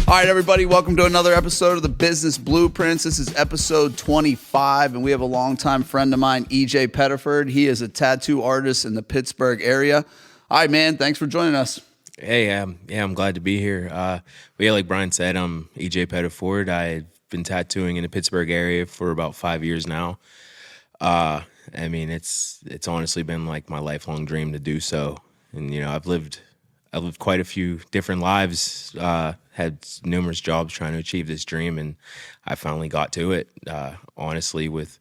All right, everybody, welcome to another episode of the Business Blueprints. This is episode 25, and we have a longtime friend of mine, EJ Pettiford. He is a tattoo artist in the Pittsburgh area. All right, man, thanks for joining us. Hey, I'm glad to be here. Like Brian said, I'm EJ Pettiford. I've been tattooing in the Pittsburgh area for about 5 years now. It's honestly been like my lifelong dream to do so. And I've lived quite a few different lives, had numerous jobs trying to achieve this dream, and I finally got to it, honestly, with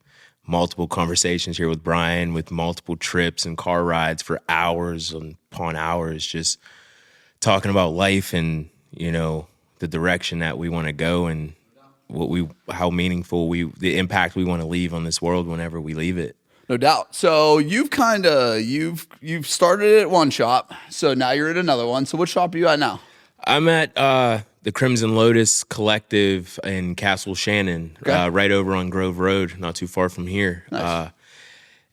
multiple conversations here with Brian, with multiple trips and car rides for hours upon hours, just talking about life and, the direction that we want to go and how meaningful the impact we want to leave on this world whenever we leave it. No doubt. So you've started at one shop, so now you're at another one. So what shop are you at now? I'm at the Crimson Lotus Collective in Castle Shannon, okay. Right over on Grove Road, not too far from here. Nice.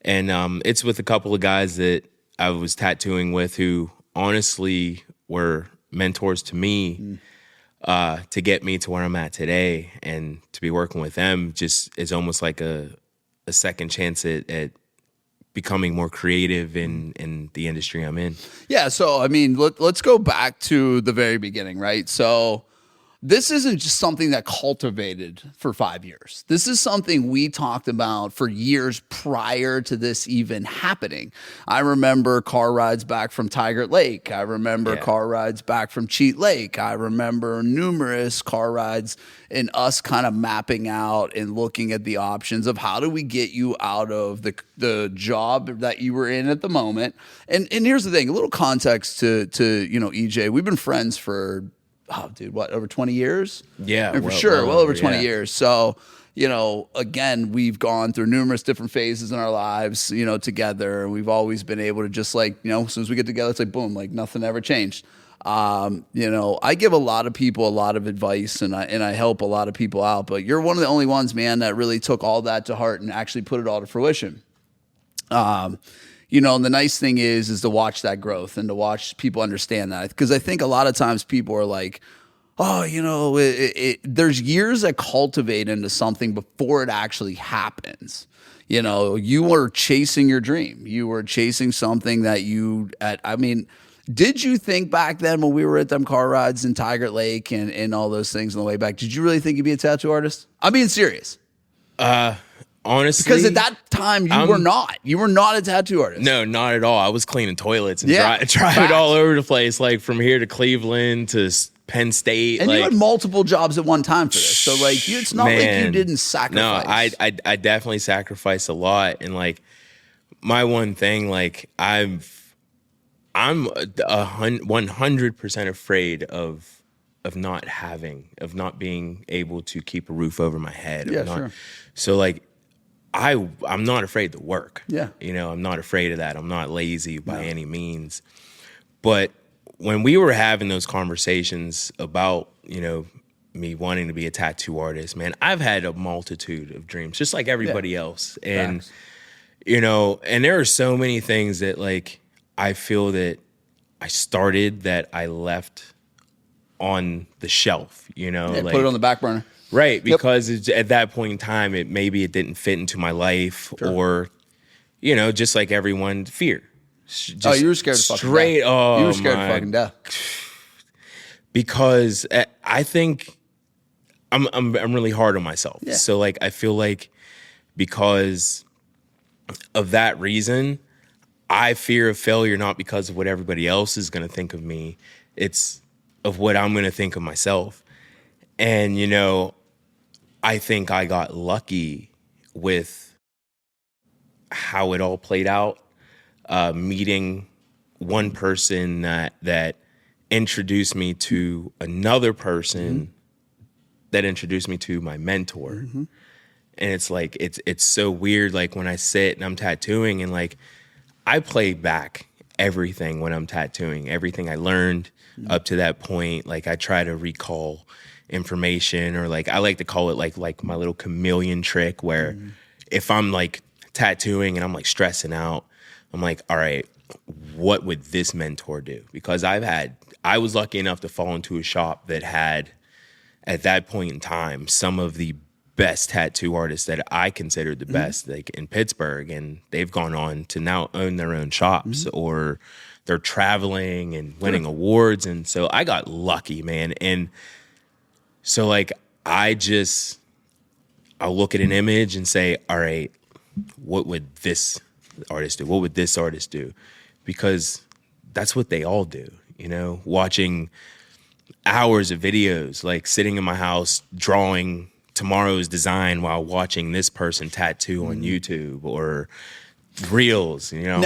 It's with a couple of guys that I was tattooing with who honestly were mentors to me to get me to where I'm at today. And to be working with them just is almost like a second chance at becoming more creative in the industry I'm in. Yeah, so let's go back to the very beginning, right? So this isn't just something that cultivated for 5 years. This is something we talked about for years prior to this even happening. I remember car rides back from Tiger Lake. I remember car rides back from Cheat Lake. I remember numerous car rides and us kind of mapping out and looking at the options of how do we get you out of the job that you were in at the moment. And here's the thing, a little context to EJ. We've been friends for over 20 years? Yeah. For sure, well over 20 years. So, again, we've gone through numerous different phases in our lives, together. We've always been able to just as soon as we get together, it's like, boom, like nothing ever changed. I give a lot of people a lot of advice and I help a lot of people out, but you're one of the only ones, man, that really took all that to heart and actually put it all to fruition. And the nice thing is to watch that growth and to watch people understand that. Because I think a lot of times people are like, there's years that cultivate into something before it actually happens. You were chasing your dream. You were chasing something that did you think back then when we were at them car rides in Tiger Lake and all those things on the way back, did you really think you'd be a tattoo artist? I'm being serious. Honestly, because at that time you were not a tattoo artist. No, not at all. I was cleaning toilets and driving all over the place, like from here to Cleveland to Penn State. And you had multiple jobs at one time for this, so it's not like you didn't sacrifice. No, I definitely sacrificed a lot, and my one thing, I'm 100% afraid of not being able to keep a roof over my head. Yeah, sure. So I'm not afraid to work. Yeah. I'm not afraid of that. I'm not lazy by any means. But when we were having those conversations about, me wanting to be a tattoo artist, man, I've had a multitude of dreams, just like everybody else. And, Facts. And there are so many things that I feel that I started that I left on the shelf, put it on the back burner. Right, because at that point in time, it didn't fit into my life, or, just like everyone, fear. Just you were scared of fucking death. You were scared of fucking death. Because I think I'm really hard on myself. Yeah. So I feel like because of that reason, I fear of failure, not because of what everybody else is going to think of me. It's of what I'm going to think of myself. And, I think I got lucky with how it all played out, meeting one person that introduced me to another person that introduced me to my mentor. Mm-hmm. And it's so weird, when I sit and I'm tattooing and I play back everything when I'm tattooing, everything I learned up to that point. I try to recall information, or I like to call it like my little chameleon trick, where if I'm tattooing and I'm stressing out, I'm all right, what would this mentor do? Because I was lucky enough to fall into a shop that had at that point in time, some of the best tattoo artists that I considered the best, like in Pittsburgh, and they've gone on to now own their own shops, or they're traveling and winning awards. And so I got lucky, man. And so like, I'll look at an image and say, all right, what would this artist do? What would this artist do? Because that's what they all do, you know, watching hours of videos, like sitting in my house drawing tomorrow's design while watching this person tattoo on YouTube or reels, you know.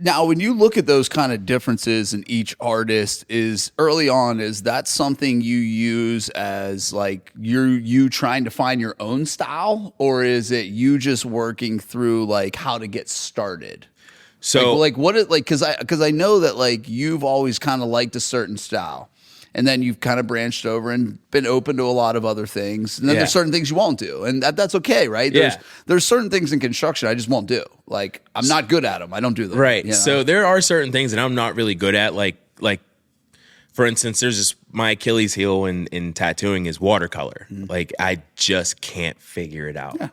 Now when you look at those kind of differences in each artist, is early on, is that something you use as like you trying to find your own style, or is it you just working through like how to get started? So like what it like, because I know that like you've always kind of liked a certain style, and then you've kind of branched over and been open to a lot of other things. And then there's certain things you won't do. And that's okay, right? There's certain things in construction I just won't do. Like, I'm not good at them. I don't do them. Right. You know? So there are certain things that I'm not really good at. Like for instance, there's this, my Achilles heel in tattooing is watercolor. Like, I just can't figure it out. Yeah.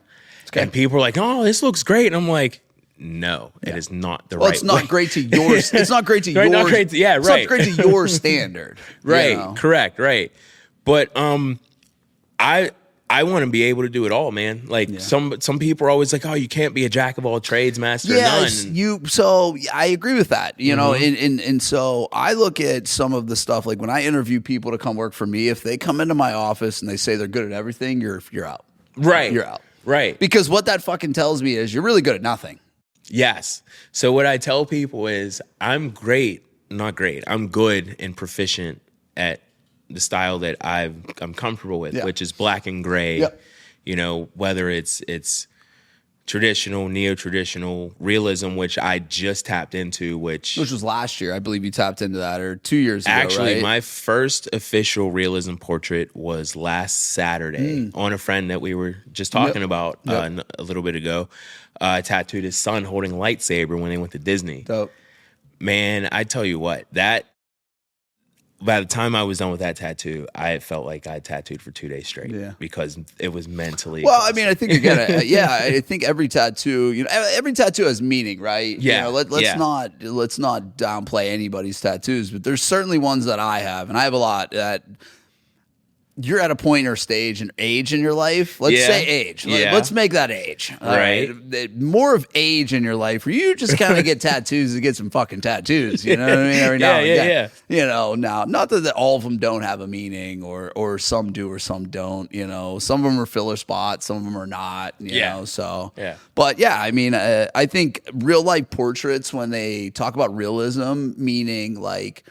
Okay. And people are like, oh, this looks great. And I'm like, no, it is not the right way. It's not great to yours. It's not great to right, yours. not great to, yeah, right. It's not great to your standard. Right. You know? Correct. Right. But I want to be able to do it all, man. Like some people are always like, oh, you can't be a jack of all trades, master of none. So I agree with that, you know, and so I look at some of the stuff, like when I interview people to come work for me, if they come into my office and they say they're good at everything, you're out. Right. You're out. Right. Because what that fucking tells me is you're really good at nothing. Yes. So what I tell people is I'm good and proficient at the style that I'm comfortable with, which is black and gray. Yep. You know, whether it's traditional, neo-traditional, realism, which I just tapped into, which was last year. I believe you tapped into that, or 2 years ago, actually, right? my first official realism portrait was last Saturday on a friend that we were just talking about a little bit ago. I tattooed his son holding a lightsaber when they went to Disney. Dope. Man, I tell you what, that by the time I was done with that tattoo, I felt like I tattooed for 2 days straight because it was mentally. Well, I mean, I think again, I think every tattoo, you know, every tattoo has meaning, right? Yeah. You know, let's not downplay anybody's tattoos, but there's certainly ones that I have, and I have a lot that you're at a point or stage and age in your life. Let's say age. Let's make that age. Right. More of age in your life where you just kind of get tattoos to get some fucking tattoos. You know what I mean? Every now and again. You know, now, not that all of them don't have a meaning, or some do or some don't. You know, some of them are filler spots, some of them are not. You know, so. Yeah. But yeah, I mean, I think real life portraits, when they talk about realism, meaning like,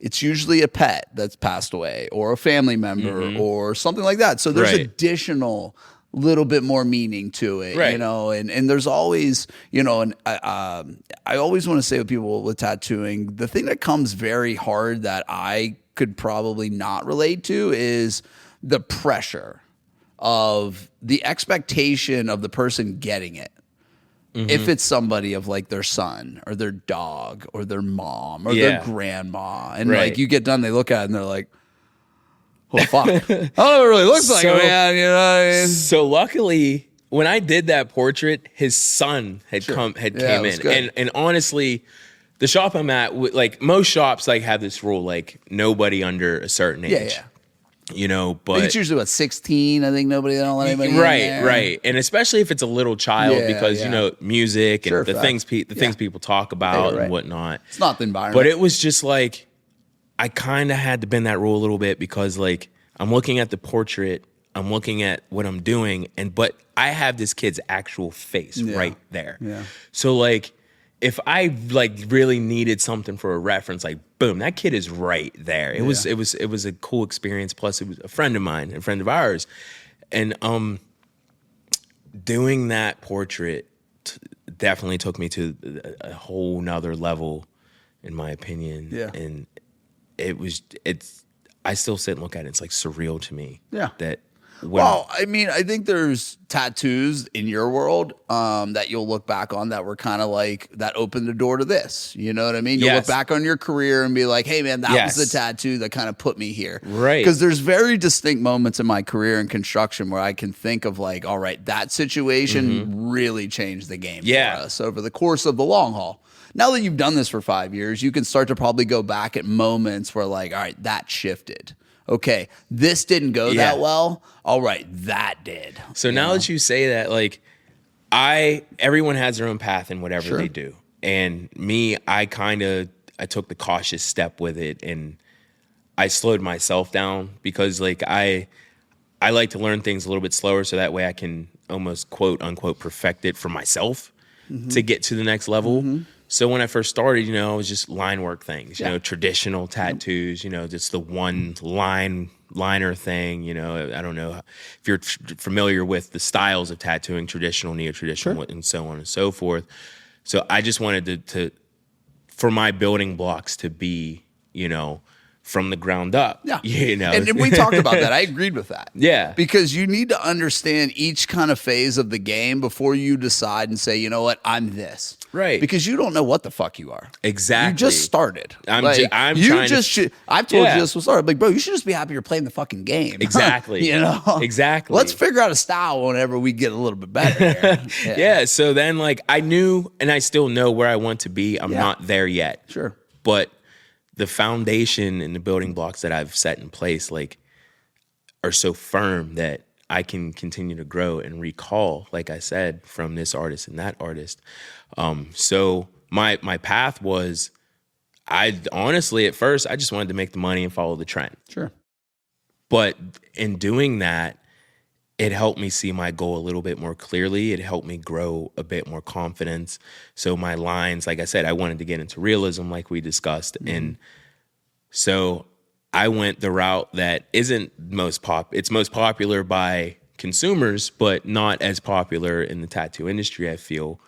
it's usually a pet that's passed away or a family member or something like that. So there's additional little bit more meaning to it, you know, and there's always, you know, and I always want to say with people with tattooing, the thing that comes very hard that I could probably not relate to is the pressure of the expectation of the person getting it. If it's somebody of like their son or their dog or their mom or their grandma, and like you get done, they look at it and they're like, "Oh fuck, I don't know what it really looks like, man." You know what I mean? So luckily, when I did that portrait, his son had came in, and honestly, the shop I'm at, like most shops, like have this rule, like nobody under a certain age. You know, but it's usually 16. I think they don't let anybody in there. Right, and especially if it's a little child, because you know music and the things people talk about and whatnot. It's not the environment, but it was just like I kind of had to bend that rule a little bit because like I'm looking at the portrait, I'm looking at what I'm doing, but I have this kid's actual face right there. Yeah. So like if I like really needed something for a reference, like boom, that kid is right there. It was a cool experience. Plus, it was a friend of mine, a friend of ours, and doing that portrait definitely took me to a whole nother level, in my opinion. Yeah, and I still sit and look at it. It's like surreal to me. Yeah. That. Well, I mean, I think there's tattoos in your world that you'll look back on that were kind of like that opened the door to this. You know what I mean? You'll look back on your career and be like, hey, man, that was the tattoo that kind of put me here. Right. Because there's very distinct moments in my career in construction where I can think of like, all right, that situation really changed the game for us over the course of the long haul. Now that you've done this for 5 years, you can start to probably go back at moments where like, all right, that shifted. Okay, this didn't go that well. All right, that did. So now that you say that, like, everyone has their own path in whatever they do. And me, I took the cautious step with it, and I slowed myself down because like I like to learn things a little bit slower so that way I can almost quote unquote perfect it for myself to get to the next level. So when I first started, you know, it was just line work things, you know, traditional tattoos, you know, just the one liner thing, you know. I don't know if you're familiar with the styles of tattooing, traditional, neo-traditional, and so on and so forth. So I just wanted to for my building blocks to be, you know, from the ground up. Yeah. You know. And we talked about that. I agreed with that. Yeah. Because you need to understand each kind of phase of the game before you decide and say, you know what, I'm this. Right. Because you don't know what the fuck you are. Exactly. You just started. I've told you this was started. Like, bro, you should just be happy you're playing the fucking game. Exactly. You know? Exactly. Let's figure out a style whenever we get a little bit better. Yeah. So then like I knew and I still know where I want to be. I'm not there yet. Sure. But the foundation and the building blocks that I've set in place, like, are so firm that I can continue to grow and recall, like I said, from this artist and that artist. So my path was, honestly, at first, I just wanted to make the money and follow the trend. Sure. But in doing that, it helped me see my goal a little bit more clearly. It helped me grow a bit more confidence. So my lines, like I said, I wanted to get into realism like we discussed. And so I went the route that isn't it's most popular by consumers, but not as popular in the tattoo industry, I feel,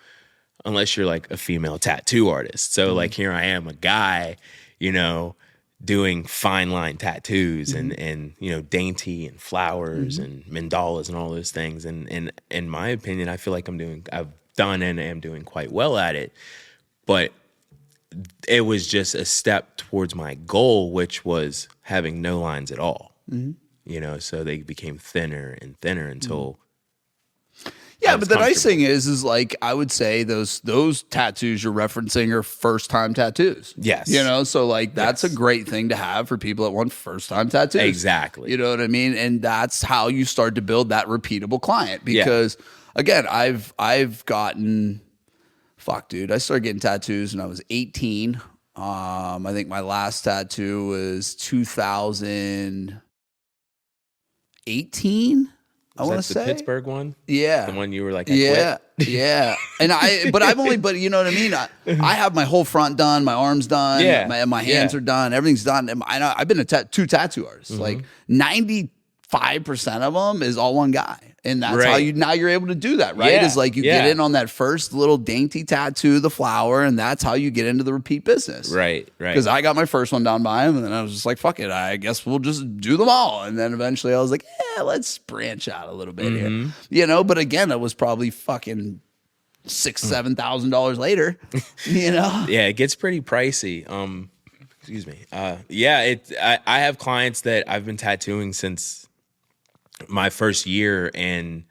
unless you're like a female tattoo artist. So like here I am, a guy, you know, doing fine line tattoos and you know, dainty and flowers and mandalas and all those things. And in my opinion, I feel like I've done and am doing quite well at it. But it was just a step towards my goal, which was having no lines at all. You know, so they became thinner and thinner until yeah, but the nice thing is like I would say those tattoos you're referencing are first time tattoos. Yes. You know, so like that's a great thing to have for people that want first time tattoos. Exactly. You know what I mean? And that's how you start to build that repeatable client. Because again, I've gotten dude, I started getting tattoos when I was 18. I think my last tattoo was 2018. I want to say the Pittsburgh one. Yeah, the one you were like, yeah. And but you know what I mean. I have my whole front done, my arms done, my hands are done, everything's done. And I've been two tattoo artists. Like 95% of them is all one guy. And that's how you're able to do that, right? Is like you get in on that first little dainty tattoo, the flower, and that's how you get into the repeat business. Right. Because I got my first one done by him, and then I was just like, fuck it, I guess we'll just do them all. And then eventually I was like, let's branch out a little bit here. You know, but again, it was probably fucking $6,000-$7,000 later, you know? Yeah, it gets pretty pricey. Excuse me. I have clients that I've been tattooing since my first year, and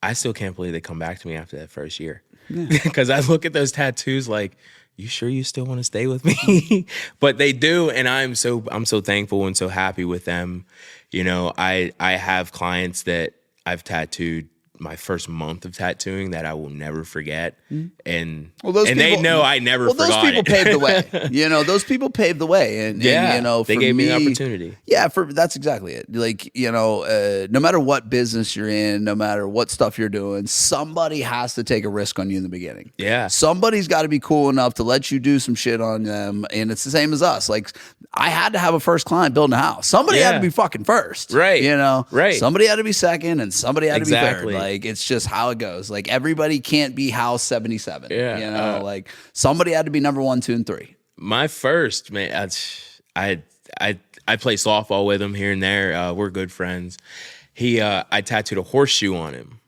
I still can't believe they come back to me after that first year. Because I look at those tattoos like, you sure you still want to stay with me? But they do, and I'm so thankful and so happy with them. You know, I have clients that I've tattooed my first month of tattooing that I will never forget. And they know I never forgot those people it. paved the way. You know, those people paved the way. And you know, they gave me an opportunity. Yeah, that's exactly it. Like, you know, no matter what business you're in, no matter what stuff you're doing, somebody has to take a risk on you in the beginning. Yeah. Somebody's got to be cool enough to let you do some shit on them. And it's the same as us. Like, I had to have a first client building a house. Somebody had to be fucking first. Right. You know? Right. Somebody had to be second and somebody had to be third. Like, it's just how it goes. Like, everybody can't be house 77. Yeah. You know, like somebody had to be number 1, 2, and 3. My first, man, I play softball with him here and there. We're good friends. I tattooed a horseshoe on him.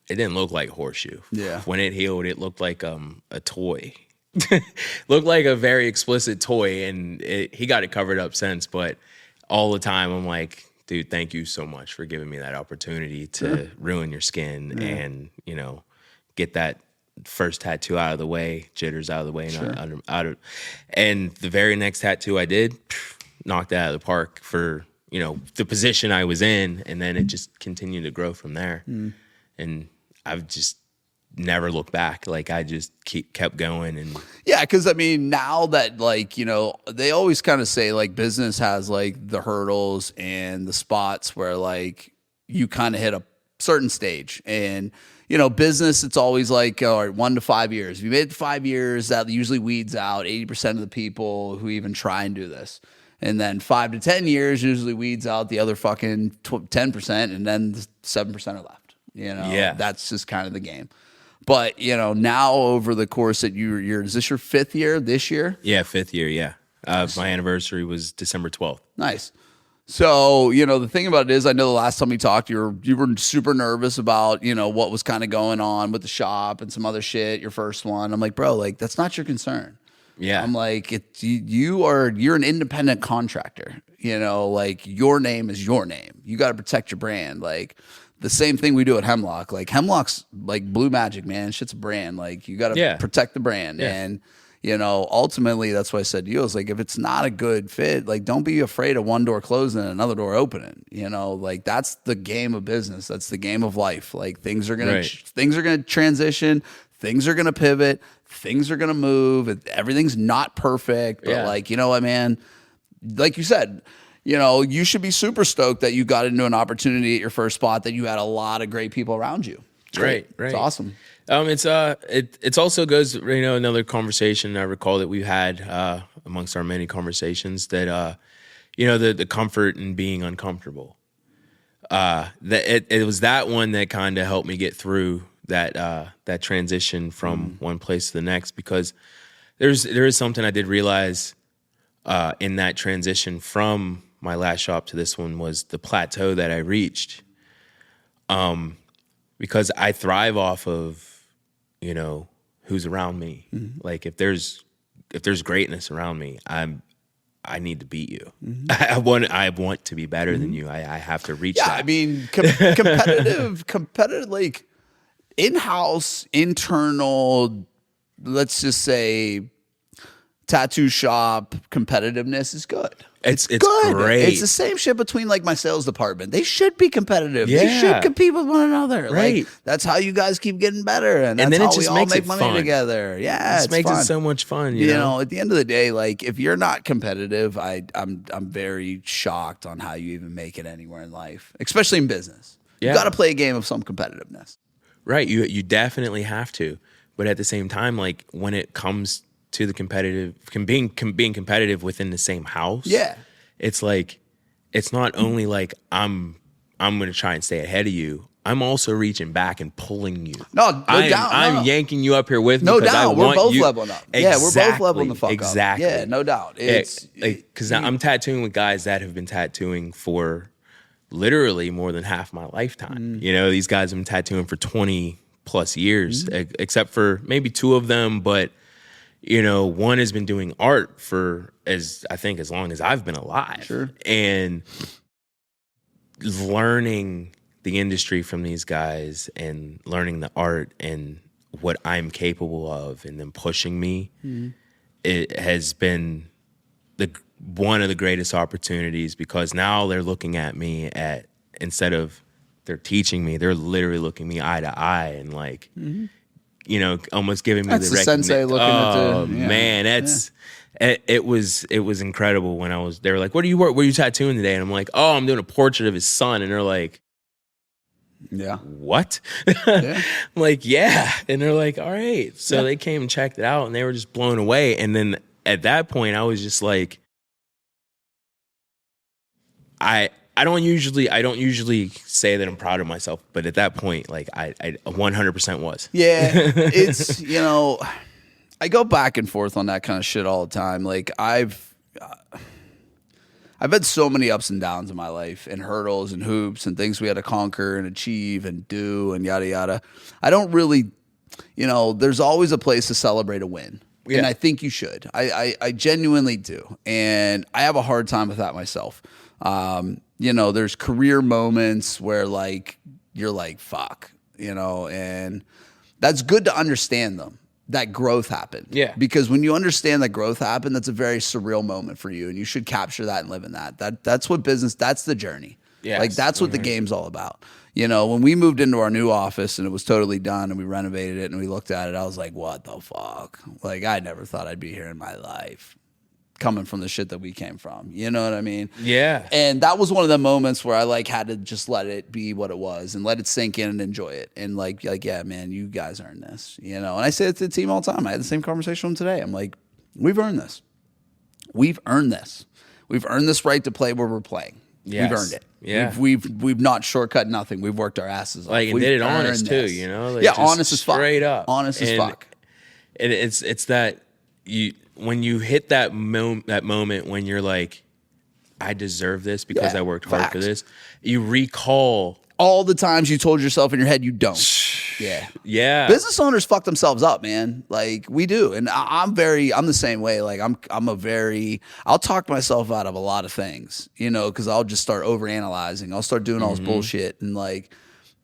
It didn't look like a horseshoe. Yeah. When it healed, it looked like a toy. Looked like a very explicit toy, and he got it covered up since. But all the time, I'm like, dude, thank you so much for giving me that opportunity to ruin your skin and, you know, get that first tattoo out of the way, jitters out of the way, and the very next tattoo I did, knocked it out of the park for, you know, the position I was in, and then it just continued to grow from there. And I've just never looked back. Like, I just kept going. And yeah, because I mean, now that, like, you know, they always kind of say like business has like the hurdles and the spots where like you kind of hit a certain stage. And, you know, business, it's always like, all right, 1 to 5 years. If you made it to 5 years, that usually weeds out 80% of the people who even try and do this. And then 5 to 10 years usually weeds out the other fucking 10%, and then 7% are left. You know, that's just kind of the game. But, you know, now over the course that you're, is this your 5th year this year? Yeah, 5th year, yeah. My anniversary was December 12th. Nice. So, you know, the thing about it is, I know the last time we talked, you were super nervous about, you know, what was kind of going on with the shop and some other shit, your first one. I'm like, bro, like, that's not your concern. Yeah. I'm like, you're an independent contractor. You know, like, your name is your name. You got to protect your brand. Like, the same thing we do at Hemlock. Like, Hemlock's like Blue Magic, man. Shit's a brand. Like, you got to protect the brand. Yeah. And, you know, ultimately, that's what I said to you. I was like, if it's not a good fit, like, don't be afraid of one door closing and another door opening. You know, like, that's the game of business. That's the game of life. Like, things are gonna transition. Things are gonna pivot. Things are gonna move. Everything's not perfect, but like, you know what, man? Like you said, you know, you should be super stoked that you got into an opportunity at your first spot, that you had a lot of great people around you. Right. It's awesome. It's also goes, you know, another conversation I recall that we had amongst our many conversations, that you know, the comfort in being uncomfortable. That it was that one that kind of helped me get through that transition from one place to the next, because there is something I did realize in that transition from my last shop to this one, was the plateau that I reached. Because I thrive off of, you know, who's around me. Like, if there's greatness around me, I need to beat you. I want to be better than you. I have to reach that. I mean, competitive, like, in-house, internal, let's just say, tattoo shop competitiveness is good. It's good. great. It's the same shit between, like, my sales department. They should be competitive. They should compete with one another. Right. Like, that's how you guys keep getting better, and that's then how it we just all makes make it money fun. together. Yeah, it makes it so much fun. You know, at the end of the day, like, if you're not competitive, I'm very shocked on how you even make it anywhere in life, especially in business. You got to play a game of some competitiveness. Right. You definitely have to, but at the same time, like, when it comes to the competitive, being competitive within the same house. Yeah. It's like, it's not only like I'm going to try and stay ahead of you. I'm also reaching back and pulling you. No doubt. I'm yanking you up here with me. No doubt. We're both leveling up. Exactly, yeah, we're both leveling the fuck exactly. up. Yeah, no doubt. It's because I'm tattooing with guys that have been tattooing for literally more than half my lifetime. You know, these guys have been tattooing for 20 plus years, except for maybe 2 of them, but, you know, one has been doing art for as long as I've been alive. Sure. And learning the industry from these guys and learning the art and what I'm capable of, and then pushing me, it has been one of the greatest opportunities, because now they're looking at me instead of they're teaching me, they're literally looking me eye to eye and, like, you know, almost giving me that's the sensei looking at the man, it was incredible when they were like, what are you tattooing today? And I'm like, oh, I'm doing a portrait of his son. And they're like, what? I'm like, yeah. And they're like, all right. So they came and checked it out, and they were just blown away. And then at that point, I was just like, I don't usually say that I'm proud of myself, but at that point, like, I 100% was. Yeah, it's, you know, I go back and forth on that kind of shit all the time. Like, I've had so many ups and downs in my life, and hurdles and hoops and things we had to conquer and achieve and do and yada yada. I don't really, there's always a place to celebrate a win. Yeah. And I think you should. I genuinely do. And I have a hard time with that myself. There's career moments where like you're like, fuck, and that's good to understand them. That growth happened. Yeah. Because when you understand that growth happened, that's a very surreal moment for you. And you should capture that and live in that. That's what business, that's the journey. Yes. Like that's what the game's all about. When we moved into our new office and it was totally done and we renovated it and we looked at it, I was like, what the fuck? Like, I never thought I'd be here in my life coming from the shit that we came from. You know what I mean? Yeah. And that was one of the moments where I like had to just let it be what it was and let it sink in and enjoy it. And like, yeah, man, you guys earned this, And I say it to the team all the time. I had the same conversation with them today. I'm like, we've earned this. We've earned this. We've earned this right to play where we're playing. Yes. We've earned it. Yeah. We've not shortcut nothing. We've worked our asses off. Like, and did it honest too, Like, yeah, honest as fuck. Straight up. Honest as fuck. And it's that when you hit that moment when you're like, I deserve this because I worked hard for this, you recall all the times you told yourself in your head you don't. Yeah. Yeah. Business owners fuck themselves up, man. Like we do. And I'm the same way. Like I'll talk myself out of a lot of things, cause I'll just start overanalyzing. I'll start doing all this bullshit. And like,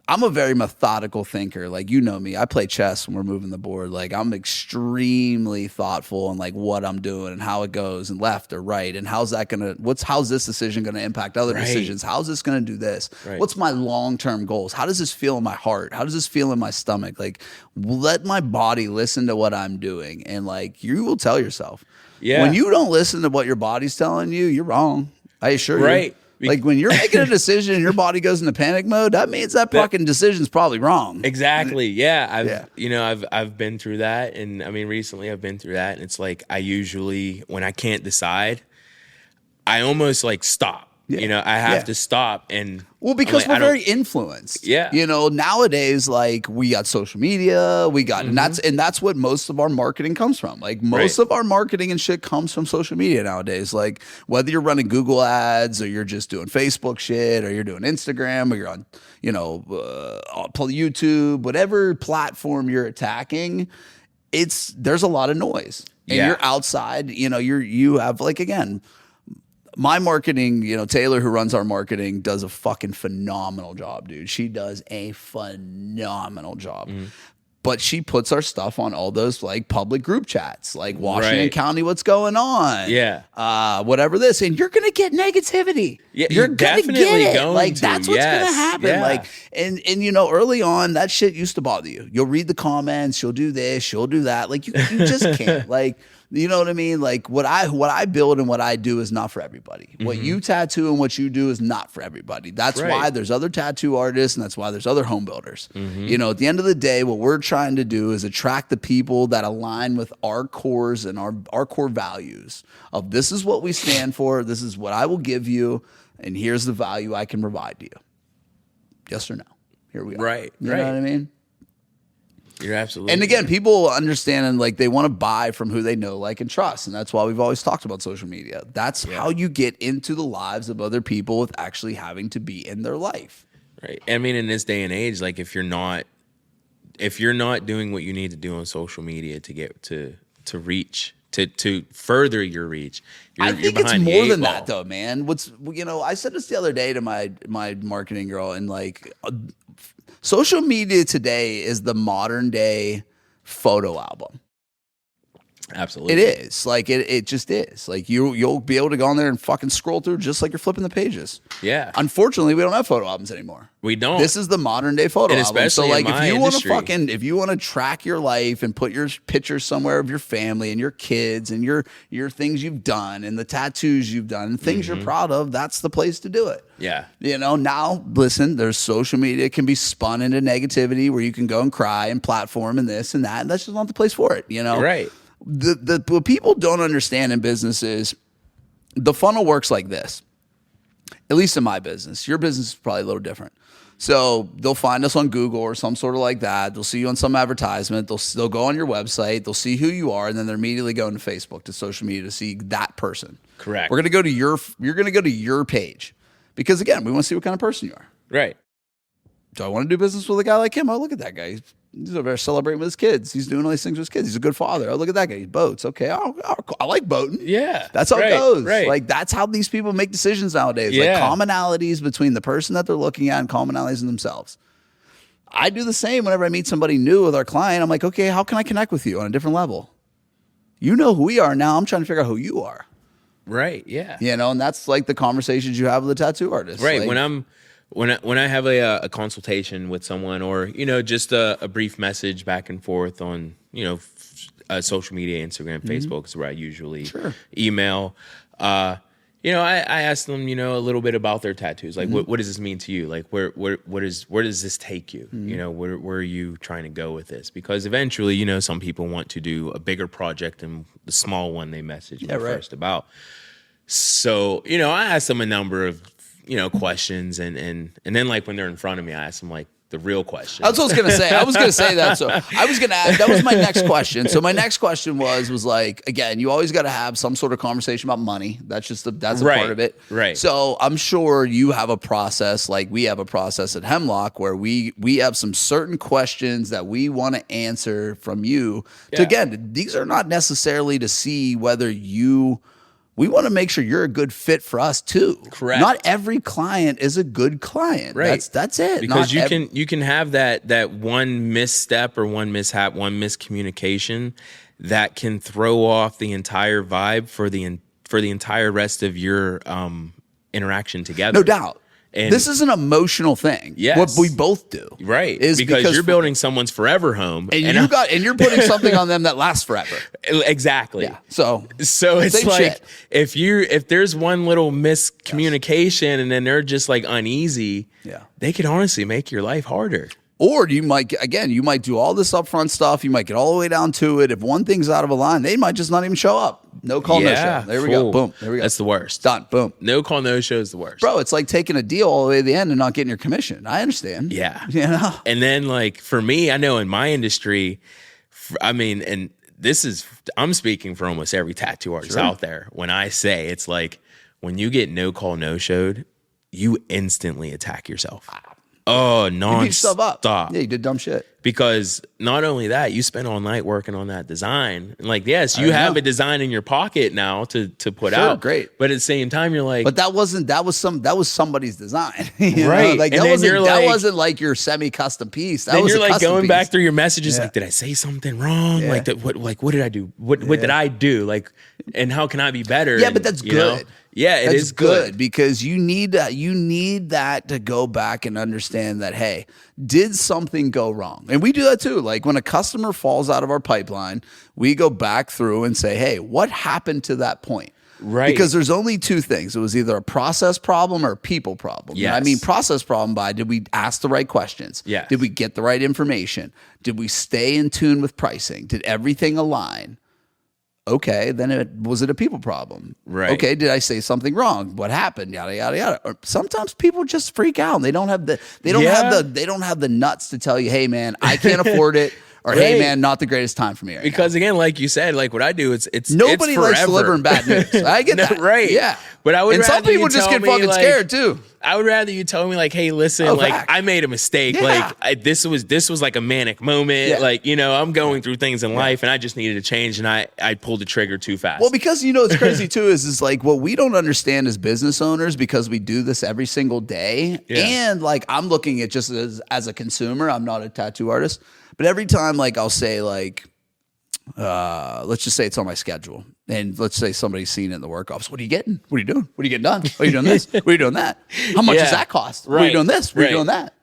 I'm a very methodical thinker. Like, me, I play chess when we're moving the board. Like I'm extremely thoughtful on like what I'm doing and how it goes and left or right. And how's this decision going to impact other decisions? How's this going to do this? Right. What's my long-term goals? How does this feel in my heart? How does this feel in my stomach? Like let my body listen to what I'm doing. And like, you will tell yourself, when you don't listen to what your body's telling you, you're wrong. I assure you. Right. Like when you're making a decision and your body goes into panic mode, that means that fucking decision's probably wrong. Exactly. Yeah. I've been through that. And I mean, recently I've been through that. And it's like, I usually, when I can't decide, I almost like stop. Yeah. I have to stop and because we're very influenced. Yeah. Nowadays, like we got social media, and that's what most of our marketing comes from. Like most of our marketing and shit comes from social media nowadays. Like whether you're running Google ads or you're just doing Facebook shit or you're doing Instagram or you're on, YouTube, whatever platform you're attacking, there's a lot of noise. And you're outside, you have like, again, my marketing, Taylor, who runs our marketing, does a fucking phenomenal job, dude. She does a phenomenal job. But she puts our stuff on all those like public group chats, like Washington County, what's going on? Yeah. Whatever this. And you're going to get negativity. Yeah, you're definitely get it. going like to. that's what's going to happen. Yeah. Like, and early on, that shit used to bother you. You'll read the comments. You'll do this. You'll do that. Like you just can't. Like, you know what I mean? Like what I build and what I do is not for everybody. What you tattoo and what you do is not for everybody. That's why there's other tattoo artists and that's why there's other home builders. At the end of the day, what we're trying to do is attract the people that align with our cores and our core values of this is what we stand for. This is what I will give you. And here's the value I can provide to you. Yes or no? Here we are. Right. You know what I mean? You're absolutely. And again, people understand and like they want to buy from who they know, like, and trust. And that's why we've always talked about social media. That's how you get into the lives of other people with actually having to be in their life. Right. I mean, in this day and age, like if you're not doing what you need to do on social media to get to reach, to further your reach, I think it's more than that though, man. I said this the other day to my marketing girl, and like social media today is the modern day photo album. Absolutely. It is. Like it just is. Like you'll be able to go on there and fucking scroll through just like you're flipping the pages. Yeah. Unfortunately, we don't have photo albums anymore. We don't. This is the modern day photo album. So like if you want to track your life and put your pictures somewhere of your family and your kids and your things you've done and the tattoos you've done and things you're proud of, that's the place to do it. Yeah. Now listen, there's social media can be spun into negativity where you can go and cry and platform and this and that, and that's just not the place for it, Right. What people don't understand in business is the funnel works like this. At least in my business. Your business is probably a little different. So they'll find us on Google or some sort of like that. They'll see you on some advertisement. They'll go on your website. They'll see who you are, and then they're immediately going to Facebook, to social media, to see that person. Correct. We're gonna go to you're gonna go to your page, because again, we want to see what kind of person you are. Right. Do I want to do business with a guy like him? Oh, look at that guy. He's over there celebrating with his kids. He's doing all these things with his kids. He's a good father. Oh, look at that guy. He boats. Okay. Oh, I like boating. Yeah. That's how it goes. Right. Like, that's how these people make decisions nowadays. Yeah. Like, commonalities between the person that they're looking at and commonalities in themselves. I do the same whenever I meet somebody new with our client. I'm like, okay, how can I connect with you on a different level? You know who we are now. I'm trying to figure out who you are. Right. Yeah. You know, and that's like the conversations you have with a tattoo artist. Right. Like, When I have a consultation with someone, or just a brief message back and forth on social media, Instagram, Facebook is where I usually email. I ask them a little bit about their tattoos. Like, what does this mean to you? Like, where does this take you? Where are you trying to go with this? Because eventually, some people want to do a bigger project than the small one they messaged me first about. So I ask them a number of questions, and then like when they're in front of me, I ask them like the real question. That's what I was gonna say. I was gonna say that. So I was gonna add, that was my next question. So my next question was like, again, you always got to have some sort of conversation about money. That's just that's a part of it. Right. So I'm sure you have a process, like we have a process at Hemlock, where we have some certain questions that we want to answer from you. To, again, these are not necessarily to see whether we want to make sure you're a good fit for us too. Correct. Not every client is a good client. Right. That's it. Because you can have that one misstep or one mishap, one miscommunication that can throw off the entire vibe for the entire rest of your interaction together. No doubt. And this is an emotional thing. Yes. What we both do. Right. Is because you're building someone's forever home. And you're putting something on them that lasts forever. Exactly. Yeah. So it's like if there's one little miscommunication and then they're just like uneasy, they could honestly make your life harder. Or you might do all this upfront stuff. You might get all the way down to it. If one thing's out of a line, they might just not even show up. No call, no show. There we go. Boom. There we go. That's the worst. Done. Boom. No call, no show is the worst. Bro, it's like taking a deal all the way to the end and not getting your commission. I understand. Yeah. And then like for me, I know in my industry, and I'm speaking for almost every tattoo artist out there. When I say it's like, when you get no call, no showed, you instantly attack yourself. Oh, non-stop. You beat yourself up. Yeah, you did dumb shit. Because not only that, you spent all night working on that design. And like, yes, you have a design in your pocket now to put out. Great. But at the same time, you're like, but that was somebody's design. Right. Like that wasn't like your semi-custom piece. That was you're like going piece. Back through your messages, like, did I say something wrong? Yeah. What did I do? What did I do? Like, and how can I be better? Yeah, but that's good. Yeah, it is good because you need that to go back and understand that, hey, did something go wrong? And we do that too. Like when a customer falls out of our pipeline, we go back through and say, hey, what happened to that point? Right. Because there's only two things. It was either a process problem or a people problem. Yes. I mean, process problem by, did we ask the right questions? Yes. Did we get the right information? Did we stay in tune with pricing? Did everything align? Okay, then was it a people problem? Right. Okay, did I say something wrong? What happened? Yada yada yada. Or sometimes people just freak out and they don't have the nuts to tell you, hey man, I can't afford it. Or hey man, not the greatest time for me right because now. Again, like you said, like what I do, it's nobody likes delivering bad news. I get that, right? Yeah, but I would. And some people just get fucking scared too. I would rather you tell me like, hey, listen, I made a mistake. Yeah. Like this was like a manic moment. Yeah. Like I'm going through things in life, and I just needed to change, and I pulled the trigger too fast. Well, because it's crazy too is like what we don't understand as business owners, because we do this every single day, and like I'm looking at just as a consumer. I'm not a tattoo artist. But every time, like, I'll say, like, let's just say it's on my schedule. And let's say somebody's seen it in the work office. What are you getting? What are you doing? What are you getting done? What are you doing this? What are you doing that? How much does that cost? What are you doing this? What are you doing that?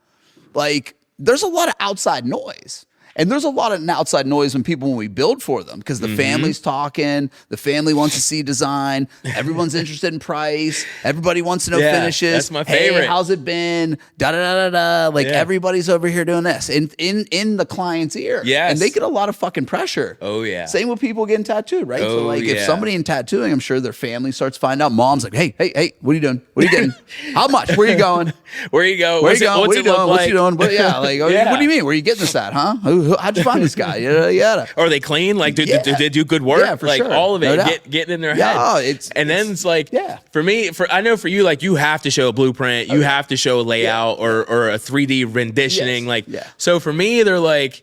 Like, there's a lot of outside noise. And there's a lot of outside noise when we build for them because the family's talking, the family wants to see design, everyone's interested in price, everybody wants to know finishes. That's my favorite. Hey, how's it been? Da da da da da. Like everybody's over here doing this in the client's ear. Yes. And they get a lot of fucking pressure. Oh yeah. Same with people getting tattooed, right? Oh, so like if yeah. somebody in tattooing, I'm sure their family starts finding out. Mom's like, hey, what are you doing? What are you getting? How much? Where are you going? Where you go? Where you going? What's What it you look doing? like? What you doing? What, yeah, like what do you mean? Where are you getting this at? Huh? How'd you find this guy? Yada. Are they clean? Like, do they do good work? Yeah, for like sure. all of it, No doubt. getting in their Yeah, head. It's like, for me, I know for you, like you have to show a blueprint, you have to show a layout or a 3D renditioning. So for me, they're like,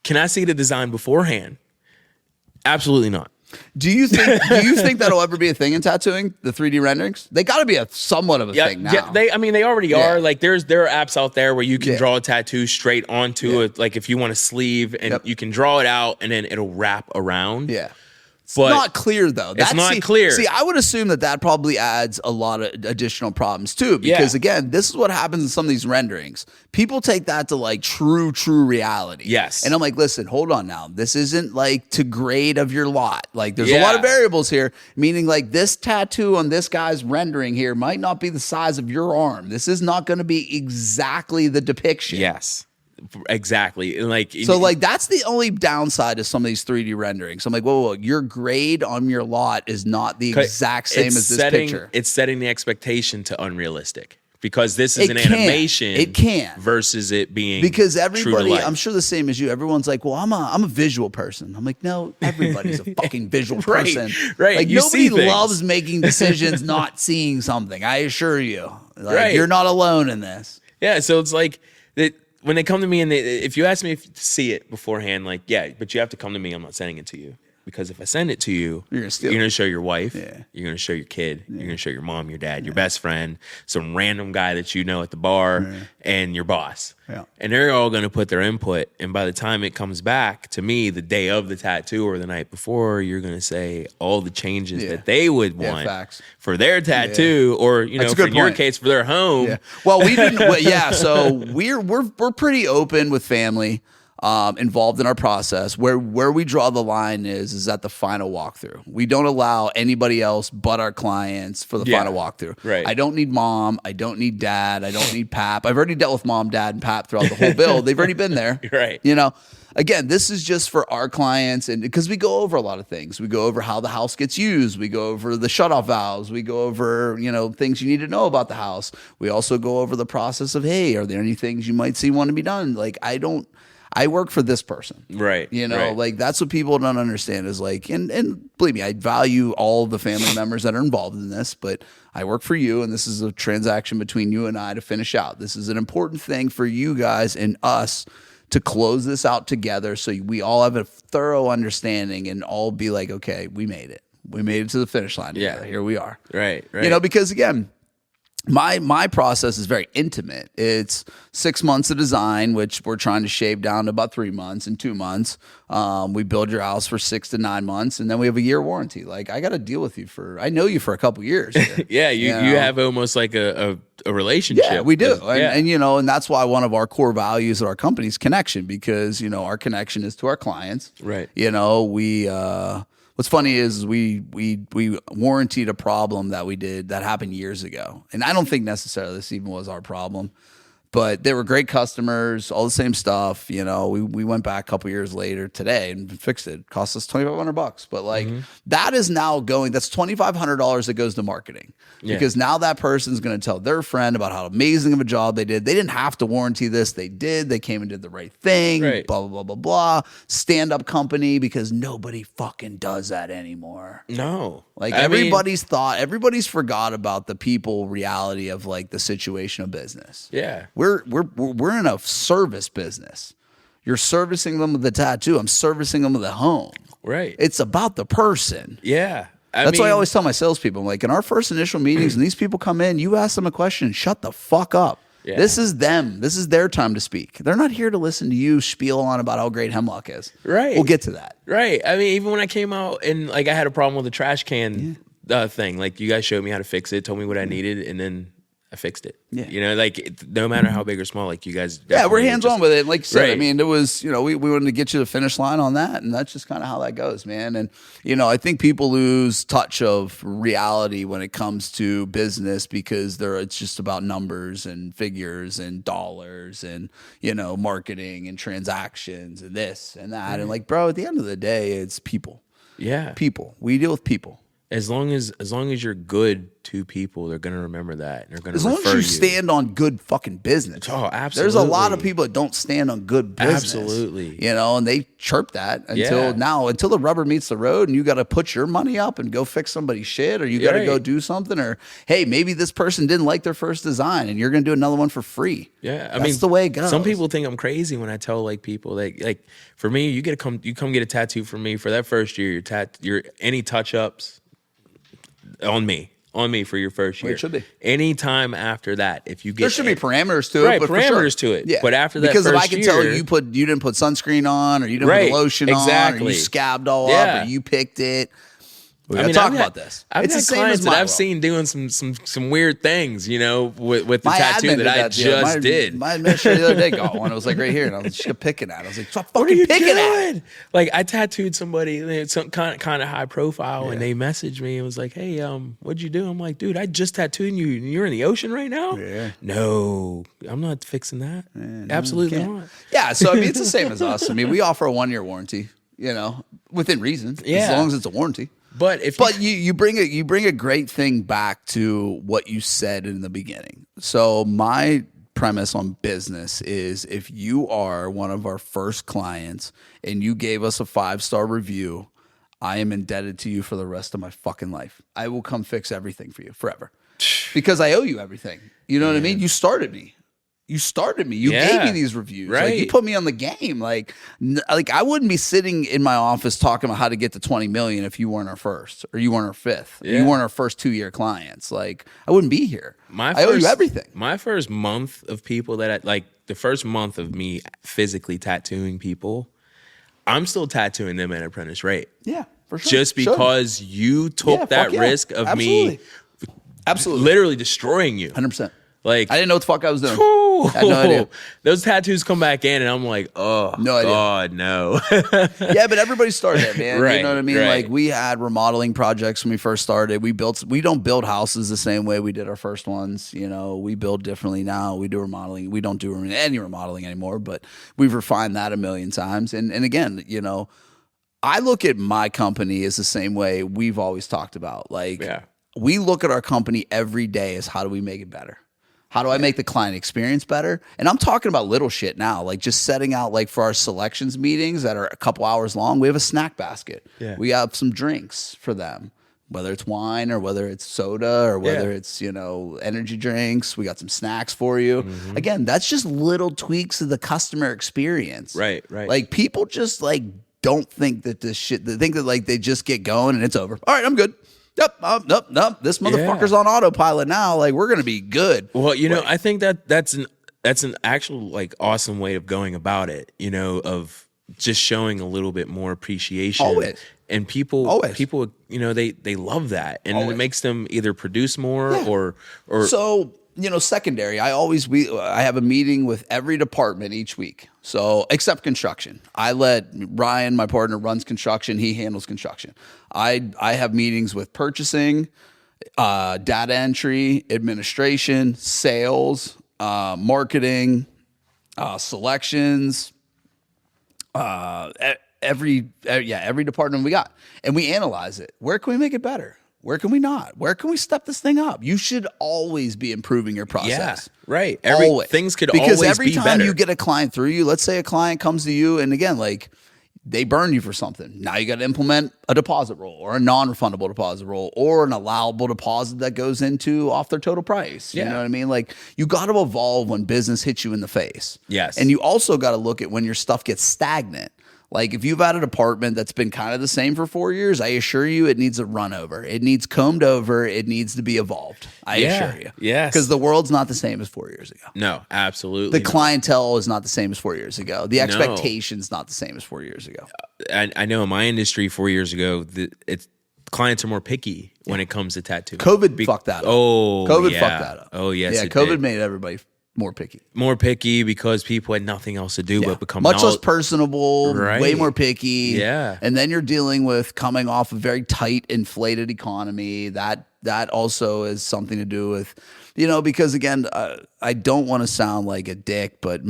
can I see the design beforehand? Absolutely not. Do you think that'll ever be a thing in tattooing? The 3D renderings? They got to be somewhat of a thing now. Yeah, they already are. Like there are apps out there where you can draw a tattoo straight onto it. Like if you want a sleeve and you can draw it out and then it'll wrap around. Yeah. It's But not clear though. It's not clear. See, I would assume that probably adds a lot of additional problems too, because again, this is what happens in some of these renderings. People take that to like true reality. Yes. And I'm like, listen, hold on now. This isn't like to grade of your lot. Like there's a lot of variables here, meaning like this tattoo on this guy's rendering here might not be the size of your arm. This is not going to be exactly the depiction. Yes. Exactly. And like so like that's the only downside of some of these 3D renderings. I'm like, whoa, your grade on your lot is not the exact same as this picture. It's setting the expectation to unrealistic because this is an animation. It can versus it being because everybody. True to life. I'm sure the same as you. Everyone's like, well, I'm a visual person. I'm like, no, everybody's a fucking visual person. Right. Like you nobody see things. loves making decisions not seeing something. I assure you. Like, you're not alone in this. Yeah. So it's like that. When they come to me and if you ask me to see it beforehand, like, but you have to come to me. I'm not sending it to you. Because if I send it to you, you're going to show your wife, you're going to show your kid, you're going to show your mom, your dad, your best friend, some random guy that you know at the bar, and your boss. Yeah. And they're all going to put their input. And by the time it comes back to me the day of the tattoo or the night before, you're going to say all the changes that they would want for their tattoo or, you know, in your case, for their home. Yeah. Well, we didn't. So we're pretty open with family. Involved in our process. Where we draw the line is at the final walkthrough. We don't allow anybody else but our clients for the final walkthrough. Right. I don't need mom. I don't need dad. I don't need pap. I've already dealt with mom, dad, and pap throughout the whole build. They've already been there. Right. You know, again, this is just for our clients, and because we go over a lot of things. We go over how the house gets used. We go over the shutoff valves. We go over, you know, things you need to know about the house. We also go over the process of, hey, are there any things you might see want to be done? Like, I work for this person. Right. You know, like that's what people don't understand is like, and believe me, I value all the family members that are involved in this, but I work for you and this is a transaction between you and I to finish out. This is an important thing for you guys and us to close this out together so we all have a thorough understanding and all be like, okay, we made it. We made it to the finish line together. Here we are. Right. You know, because again, my process is very intimate. It's 6 months of design, which we're trying to shave down to about 3 months and 2 months. We build your house for 6 to 9 months, and then we have a year warranty. like I got to deal with you I know you for a couple years. Here, you have almost like a relationship. Yeah, we do. And you know, and that's why one of our core values at our company is connection, because, you know, our connection is to our clients. Right. You know, what's funny is we warranted a problem that we did that happened years ago. And I don't think necessarily this even was our problem, but they were great customers, all the same stuff. You know, we went back a couple years later today and fixed it. It cost us $2,500. But like that is now that's $2,500 that goes to marketing. Because now that person's going to tell their friend about how amazing of a job they did. They didn't have to warranty this. They did. They came and did the right thing. Right. Blah, blah, blah, blah, blah. Stand-up company, because nobody fucking does that anymore. No. Like everybody's forgot about the people reality of like the situation of business. Yeah. We're in a service business. You're servicing them with the tattoo. I'm servicing them with the home. Right. It's about the person. Yeah. That's why I always tell my salespeople, I'm like, in our first initial meetings, and these people come in, you ask them a question, shut the fuck up. Yeah. This is them. This is their time to speak. They're not here to listen to you spiel on about how great Hemlock is. Right. We'll get to that. Right. I mean, even when I came out and like I had a problem with the trash can thing, like you guys showed me how to fix it, told me what I needed, and then I fixed it. Yeah. You know, like no matter how big or small, like you guys. Yeah, we're hands on with it. Like you said, Right. I mean, it was, we wanted to get you to the finish line on that. And that's just kind of how that goes, man. And, I think people lose touch of reality when it comes to business because it's just about numbers and figures and dollars and, marketing and transactions and this and that. And like, bro, at the end of the day, it's people. Yeah. People. We deal with people. As long as you're good to people, they're gonna remember that. And they're gonna as long as you stand on good fucking business. Oh, absolutely. There's a lot of people that don't stand on good business. Absolutely. And they chirp that until the rubber meets the road and you got to put your money up and go fix somebody's shit, or you got to go do something, or hey, maybe this person didn't like their first design and you're gonna do another one for free. Yeah, That's the way it goes. Some people think I'm crazy when I tell like people like for me, you come get a tattoo from me for that first year. Your any touch ups. On me for your first year. It should be. Anytime after that, if you get there should be parameters to it, right? but Parameters to it. Yeah. But after that, because first if I can tell you didn't put sunscreen on, or you didn't put lotion on, or you scabbed all up, or you picked it. We gotta talk about this. I've had clients that I've seen doing some weird things, with the tattoo that I just did. My administrator the other day got one. It was like right here, and I was just picking at it. I was like, stop fucking picking at it. Like I tattooed somebody, some kind of high profile, and they messaged me and was like, "Hey, what'd you do?" I'm like, "Dude, I just tattooed you, and you're in the ocean right now." Yeah. No, I'm not fixing that. Absolutely not. Yeah. So it's the same as us. We offer a 1-year warranty. Within reason. Yeah. As long as it's a warranty. But you bring a great thing back to what you said in the beginning. So my premise on business is, if you are one of our first clients and you gave us a 5-star review, I am indebted to you for the rest of my fucking life. I will come fix everything for you forever because I owe you everything. You know what I mean? You started me. You gave me these reviews. Right. Like, you put me on the game. Like I wouldn't be sitting in my office talking about how to get to 20 million if you weren't our first, or you weren't our fifth, or you weren't our first 2-year clients. Like, I wouldn't be here. I owe you everything. My first month of people the first month of me physically tattooing people, I'm still tattooing them at apprentice rate. Yeah, for sure. Just because you took that risk of me literally destroying you. 100%. Like, I didn't know what the fuck I was doing. I had no idea. Those tattoos come back in, and I'm like, oh, no idea. God, no. Yeah, but everybody started it, man. Right, you know what I mean? right. Like, we had remodeling projects when we first started. We don't build houses the same way we did our first ones. We build differently now. We do remodeling. We don't do any remodeling anymore, but we've refined that a million times. And again, I look at my company as the same way we've always talked about. Like, we look at our company every day as, how do we make it better? How do I make the client experience better? And I'm talking about little shit now, like just setting out, like, for our selections meetings that are a couple hours long, we have a snack basket. Yeah. We have some drinks for them, whether it's wine or whether it's soda or whether it's, energy drinks. We got some snacks for you. Mm-hmm. Again, that's just little tweaks of the customer experience. Right. Like, people just don't think that this shit, they think that they just get going and it's over. All right, I'm good. Nope. This motherfucker's on autopilot now. Like, we're gonna be good. Well, I think that's an actual awesome way of going about it. Of just showing a little bit more appreciation. Always. And people, they love that, and it makes them either produce more or. So, secondary. I have a meeting with every department each week. So, except construction. I let Ryan, my partner, runs construction. He handles construction. I have meetings with purchasing, data entry, administration, sales, marketing, selections, every department we got. And we analyze it. Where can we make it better? Where can we not? Where can we step this thing up? You should always be improving your process. Yeah, right. Always. Things could because always every be time better. you get a client through you, let's say a client comes to you, and again, they burn you for something. Now you got to implement a deposit roll, or a non-refundable deposit roll, or an allowable deposit that goes into off their total price. You know what I mean? Like, you got to evolve when business hits you in the face. Yes. And you also got to look at when your stuff gets stagnant. Like, if you've had a department that's been kind of the same for 4 years, I assure you it needs a run over. It needs combed over. It needs to be evolved. I assure you. Yes. Because the world's not the same as 4 years ago. No, absolutely. The clientele is not the same as 4 years ago. The expectation's not the same as 4 years ago. I know in my industry 4 years ago, clients are more picky when it comes to tattoo. COVID fucked that up. Oh, COVID yeah. fucked that up. Oh, yes, Yeah, it COVID did. made everybody more picky. More picky because people had nothing else to do but become much less personable, Right. way more picky. Yeah. And then you're dealing with coming off a very tight, inflated economy. That also is something to do with, because again, I don't want to sound like a dick, but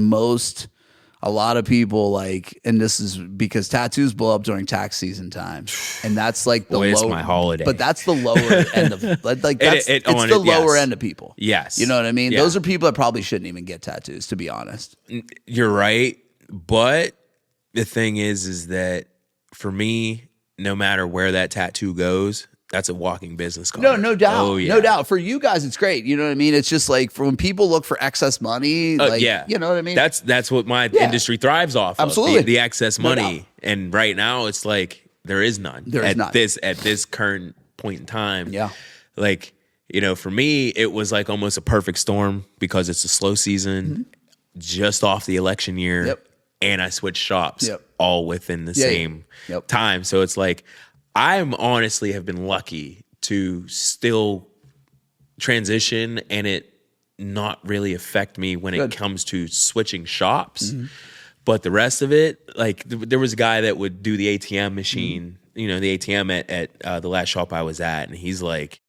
a lot of people and this is because tattoos blow up during tax season time, and that's like the Boy, it's low, my holiday. but that's the lower end of it's the lower end of people. Yes. You know what I mean? Yeah. Those are people that probably shouldn't even get tattoos, to be honest. You're right, but the thing is that for me, no matter where that tattoo goes, that's a walking business card. No doubt. Oh, yeah. No doubt. For you guys, it's great. You know what I mean? It's just like for when people look for excess money, yeah. you know what I mean? That's what my industry thrives off Absolutely. of. The excess No money. doubt. And right now it's like there is none. There is none. At this current point in time. Yeah. Like, for me, it was like almost a perfect storm because it's a slow season, just off the election year. Yep. And I switched shops Yep. all within the same Yep. time. So it's like I'm honestly have been lucky to still transition and it not really affect me when it comes to switching shops. But the rest of it, like there was a guy that would do the ATM machine, the ATM at the last shop I was at, and he's like,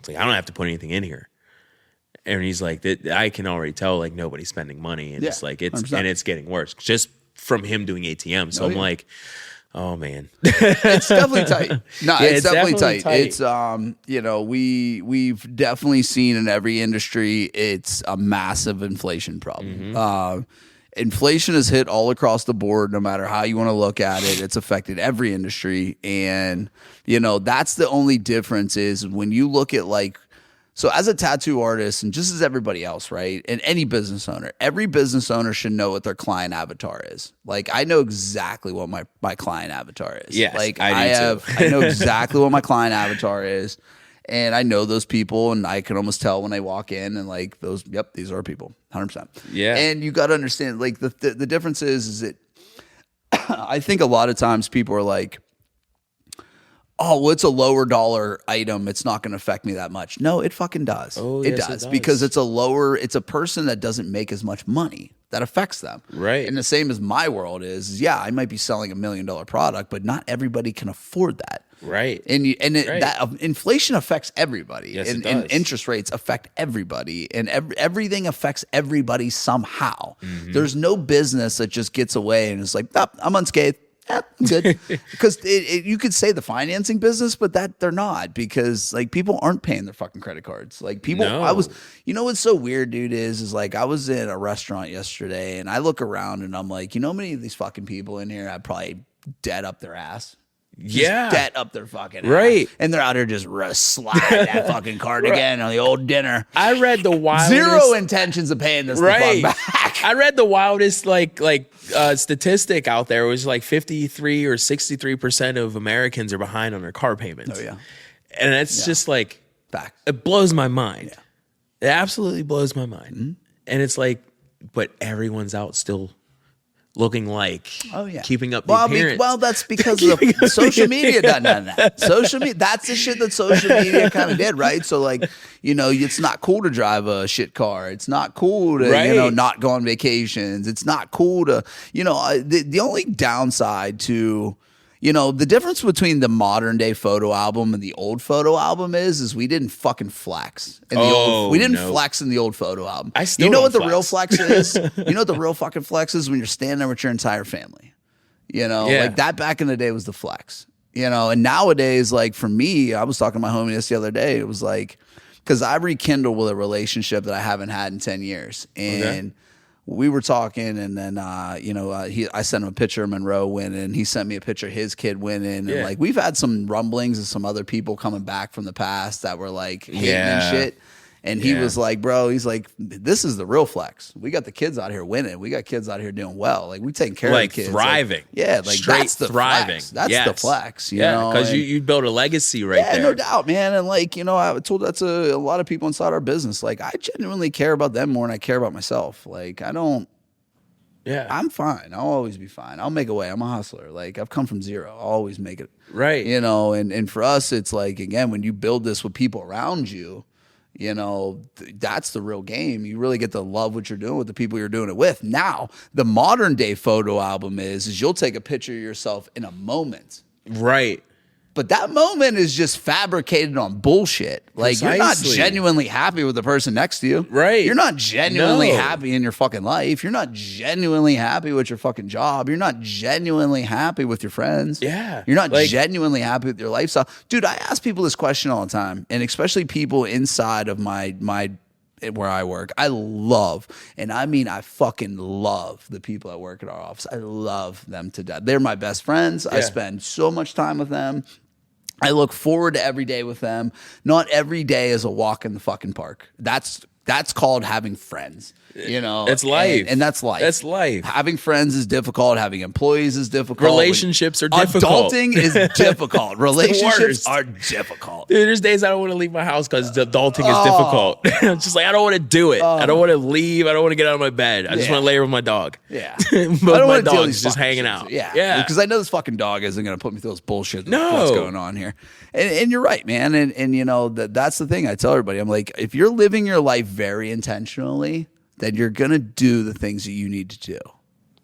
I don't have to put anything in here. And he's like, I can already tell like nobody's spending money, and it's like it's getting worse just from him doing ATM. So I'm like, oh man, it's definitely tight. No, Yeah, it's definitely tight. tight. It's we've definitely seen in every industry it's a massive inflation problem. Inflation has hit all across the board, no matter how you want to look at it. It's affected every industry, and that's the only difference is when you look at so as a tattoo artist, and just as everybody else, right? And any business owner, every business owner should know what their client avatar is. Like I know exactly what my client avatar is. Yes, like I do too. I know exactly what my client avatar is. And I know those people, and I can almost tell when they walk in, and these are people, 100%. Yeah. And you got to understand, the difference is that I think a lot of times people are like, oh, well, it's a lower dollar item. It's not going to affect me that much. No, it fucking does. Oh, it yes, does because it's a person that doesn't make as much money that affects them. Right. And the same as my world is, yeah, I might be selling $1 million product, but not everybody can afford that. Right. That inflation affects everybody. Yes, and, it does. and interest rates affect everybody, and everything affects everybody somehow. There's no business that just gets away and is like, oh, I'm unscathed. Yeah, I'm good. Because you could say the financing business, but that they're not, because people aren't paying their fucking credit cards. No. What's so weird, dude, is I was in a restaurant yesterday and I look around and I'm like, how many of these fucking people in here I'd probably debt up their ass? Yeah. Debt up their fucking ass. Right. And they're out here just sliding that fucking card again on the old dinner. I read the wildest Zero intentions of paying this the fuck back. I read the wildest statistic out there. It was 53 or 63% of Americans are behind on their car payments. Oh yeah. And it's just Back. it blows my mind. Yeah. It absolutely blows my mind. And it's but everyone's out still looking keeping up the appearance. That's because of the social media done that. Social media, that's the shit that social media kind of did, right? So it's not cool to drive a shit car. It's not cool to not go on vacations. It's not cool to the only downside to the difference between the modern day photo album and the old photo album is we didn't fucking flex. We didn't flex in the old photo album. I still what don't the real flex is? What the real fucking flex is? When you're standing there with your entire family. That back in the day was the flex. And nowadays, for me, I was talking to my homie the other day. It was because I rekindled with a relationship that I haven't had in 10 years. And we were talking, and then I sent him a picture of Monroe winning, and he sent me a picture of his kid winning, and we've had some rumblings of some other people coming back from the past that were hating and shit. And he was like, bro, he's like, this is the real flex. We got the kids out here winning. We got kids out here doing well. We taking care of the kids. Thriving. Straight that's the thriving. Flex. That's the flex. You know, because you built a legacy there. Yeah, no doubt, man. And I told that to a lot of people inside our business. I genuinely care about them more than I care about myself. I don't. Yeah. I'm fine. I'll always be fine. I'll make a way. I'm a hustler. Like, I've come from zero. I'll always make it. Right. You know, and for us, it's like, again, when you build this with people around you, you know, that's the real game. You really get to love what you're doing with the people you're doing it with. Now, the modern day photo album is you'll take a picture of yourself in a moment. Right. But that moment is just fabricated on bullshit. Like, you're not genuinely happy with the person next to you. Right. You're not genuinely happy in your fucking life. You're not genuinely happy with your fucking job. You're not genuinely happy with your friends. Yeah. You're not genuinely happy with your lifestyle. Dude, I ask people this question all the time, and especially people inside of my where I work. I love, and I mean I fucking love the people that work at our office. I love them to death. They're my best friends. Yeah. I spend so much time with them. I look forward to every day with them. Not every day is a walk in the fucking park. That's called having friends. You know, it's life. And that's life. That's life. Having friends is difficult. Having employees is difficult. Relationships are difficult. Adulting is difficult. Relationships are difficult. Dude, there's days I don't want to leave my house because adulting is difficult. I'm just like, I don't want to do it. I don't want to leave. I don't want to get out of my bed. I just want to lay here with my dog. Yeah. But I don't my want to dog's just hanging out. Yeah. Because I know this fucking dog isn't going to put me through this bullshit. No. What's going on here. And you're right, man. And you know, that's the thing I tell everybody. I'm like, if you're living your life very intentionally, then you're going to do the things that you need to do.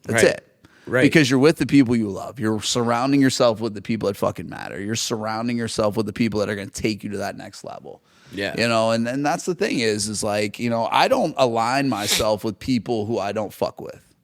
That's it. Right. Because you're with the people you love. You're surrounding yourself with the people that fucking matter. You're surrounding yourself with the people that are going to take you to that next level. Yeah. You know, and that's the thing is like, you know, I don't align myself with people who I don't fuck with.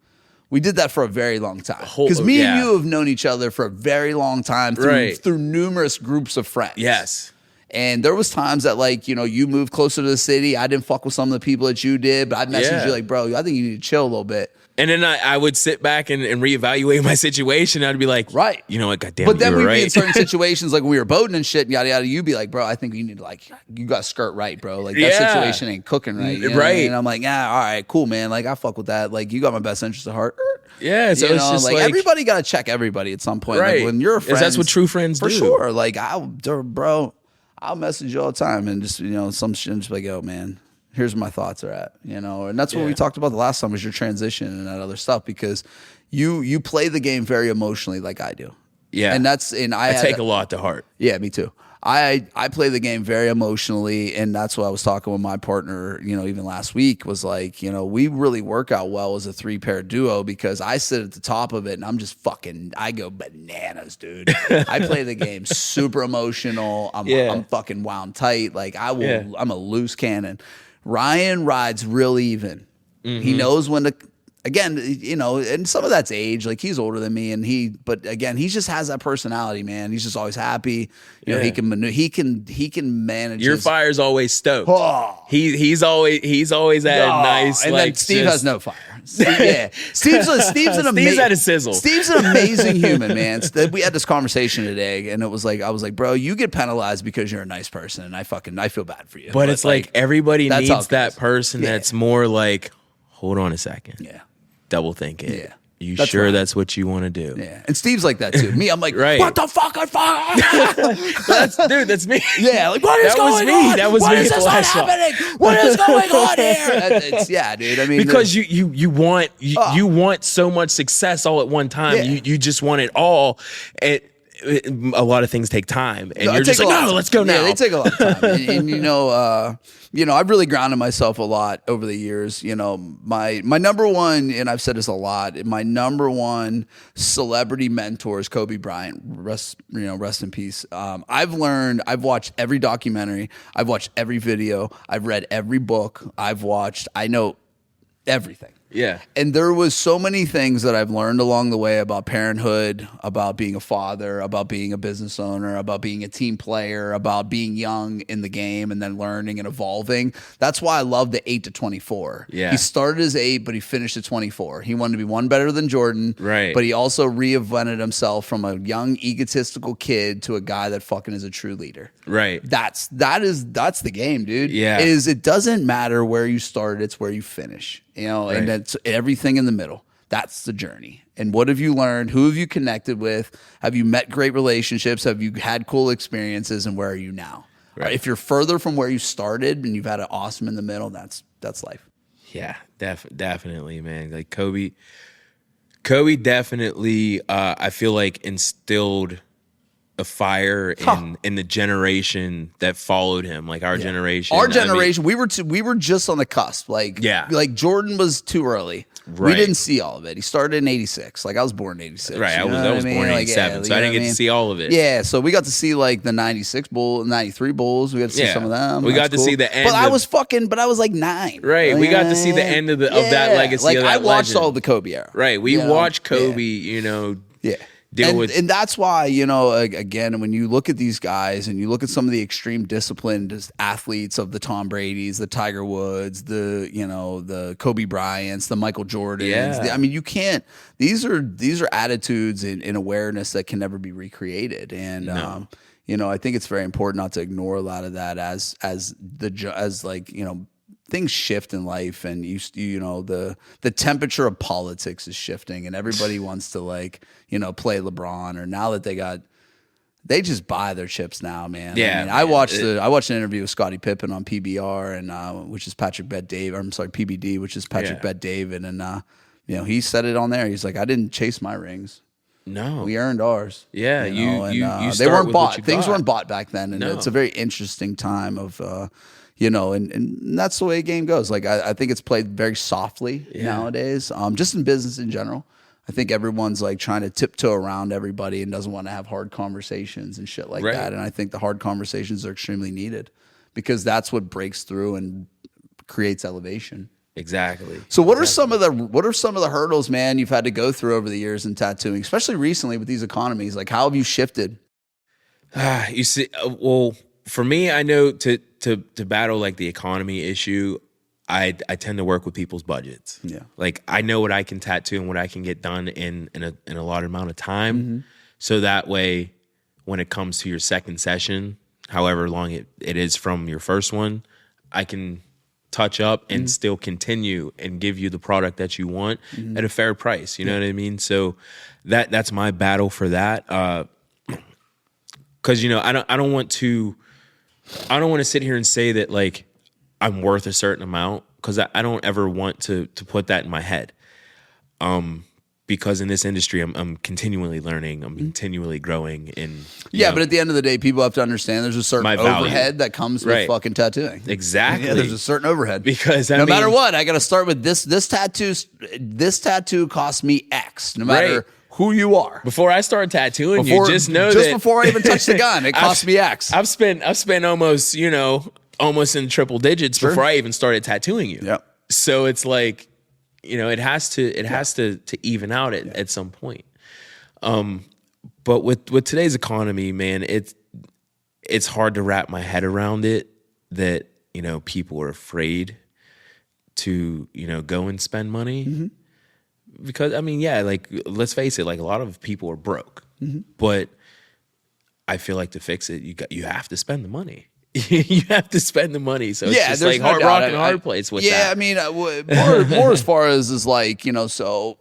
We did that for a very long time. Because me and you have known each other for a very long time through numerous groups of friends. Yes. And there was times that, like, you know, you moved closer to the city. I didn't fuck with some of the people that you did, but I'd message you like, bro, I think you need to chill a little bit. And then I would sit back and reevaluate my situation. I'd be like, right, you know what, goddamn, but then we'd be in certain situations, like when we were boating and shit, and yada yada. You'd be like, bro, I think you need to, like, you got to skirt right, bro. Like, that situation ain't cooking right, you know what I mean? And I'm like, yeah, all right, cool, man. Like, I fuck with that. Like, you got my best interest at heart. Yeah, so it's just like everybody got to check everybody at some point. Right. Like, when you're a friend, that's what true friends do. For sure. Like, I'll message you all the time and just, you know, some shit and just be like, yo, man, here's where my thoughts are at, you know. And that's what we talked about the last time was your transition and that other stuff, because you play the game very emotionally like I do. Yeah. And I take a lot to heart. Yeah, me too. I play the game very emotionally, and that's what I was talking with my partner, you know, even last week, was like, you know, we really work out well as a 3-pair duo because I sit at the top of it and I'm just I go bananas, dude. I play the game super emotional. I'm fucking wound tight. Like, I'm a loose cannon. Ryan rides real even. Mm-hmm. He knows when to. Again, you know, and some of that's age. Like, he's older than me, but again, he just has that personality, man. He's just always happy. You know, he can manage. Your fire's always stoked. Oh. He's always at a nice. And like, then Steve has no fire. Steve's an amazing. Steve's at a sizzle. Steve's an amazing human, man. We had this conversation today, and it was like, I was like, bro, you get penalized because you're a nice person, and I feel bad for you. But it's like everybody needs that person that's more like, hold on a second. Yeah. Double think it. Yeah. You sure that's what you want to do? Yeah. And Steve's like that too. Me, I'm like, what the fuck? That's me. Yeah. Like, what is going on? That was me. What is this happening? What is going on here? Dude. I mean, because you want so much success all at one time. Yeah. You just want it all. A lot of things take time, and you're just like, no, let's go now. Yeah, they take a lot of time, and you know, I've really grounded myself a lot over the years. You know, my number one, and I've said this a lot, my number one celebrity mentor is Kobe Bryant. Rest in peace. I've watched every documentary, I've watched every video, I've read every book, I know everything. Yeah. And there was so many things that I've learned along the way about parenthood, about being a father, about being a business owner, about being a team player, about being young in the game and then learning and evolving. That's why I love the 8 to 24. Yeah. He started as 8, but he finished at 24. He wanted to be one better than Jordan. Right. But he also reinvented himself from a young, egotistical kid to a guy that fucking is a true leader. Right. That's the game, dude. Yeah. It doesn't matter where you start, it's where you finish. You know, and that's everything in the middle. That's the journey. And what have you learned? Who have you connected with? Have you met great relationships? Have you had cool experiences? And where are you now? Right. If you're further from where you started and you've had it awesome in the middle, that's life. Yeah, definitely, man. Like Kobe Kobe definitely, I feel like, instilled a fire in the generation that followed him, like our generation. Our generation, we were just on the cusp. Like Jordan was too early. Right. We didn't see all of it. He started in '86. Like I was born in '86. Right. I was born in '87, so I didn't get to see all of it. Yeah. So we got to see like the '96 Bull, '93 Bulls. We got to see some of them. We got to see the end. But I was like 9. Right. We got to see the end of that legacy. Like of that I watched legend. all the Kobe era. Right. We watched Kobe. And that's why, again, when you look at these guys and you look at some of the extreme disciplined athletes of the Tom Brady's, the Tiger Woods, the Kobe Bryant's, the Michael Jordans. You can't. These are attitudes and awareness that can never be recreated. And I think it's very important not to ignore a lot of that as things shift in life, and the temperature of politics is shifting, and everybody wants to play LeBron, or now that they just buy their chips now, man. Yeah, I watched an interview with Scottie Pippen on PBR, and which is Patrick Bet David. I'm sorry, PBD, which is Patrick Bet David, and he said it on there. He's like, I didn't chase my rings. No, we earned ours. Yeah, they weren't bought. Things weren't bought back then, and it's a very interesting time of. And that's the way a game goes. Like I think it's played very softly nowadays. Just in business in general, I think everyone's like trying to tiptoe around everybody and doesn't want to have hard conversations and shit like that. And I think the hard conversations are extremely needed because that's what breaks through and creates elevation. Exactly. So what are some of the hurdles, man, you've had to go through over the years in tattooing, especially recently with these economies? Like how have you shifted? You see, for me, I know to battle like the economy issue, I tend to work with people's budgets. Yeah. Like I know what I can tattoo and what I can get done in a lot amount of time. Mm-hmm. So that way, when it comes to your second session, however long it is from your first one, I can touch up and still continue and give you the product that you want at a fair price. You know what I mean? So that's my battle for that. 'Cause I don't want to sit here and say that like I'm worth a certain amount, because I don't ever want to put that in my head. Because in this industry, I'm continually learning, I'm continually growing. But at the end of the day, people have to understand there's a certain overhead that comes with fucking tattooing. Exactly. Yeah, there's a certain overhead. Because no matter what, I got to start with this tattoo. This tattoo costs me X, no matter who you are. Before I start tattooing, you just know that before I even touch the gun, it costs me X. I've spent almost in triple digits before I even started tattooing you. Yep. So it's like, it has to even out at some point. But with today's economy, man, it's hard to wrap my head around it that people are afraid to go and spend money. Mm-hmm. Because like let's face it, like a lot of people are broke, but I feel like to fix it, you have to spend the money. You have to spend the money. So it's just like hard rock and hard place with that. Yeah, I mean, more as far as is like, so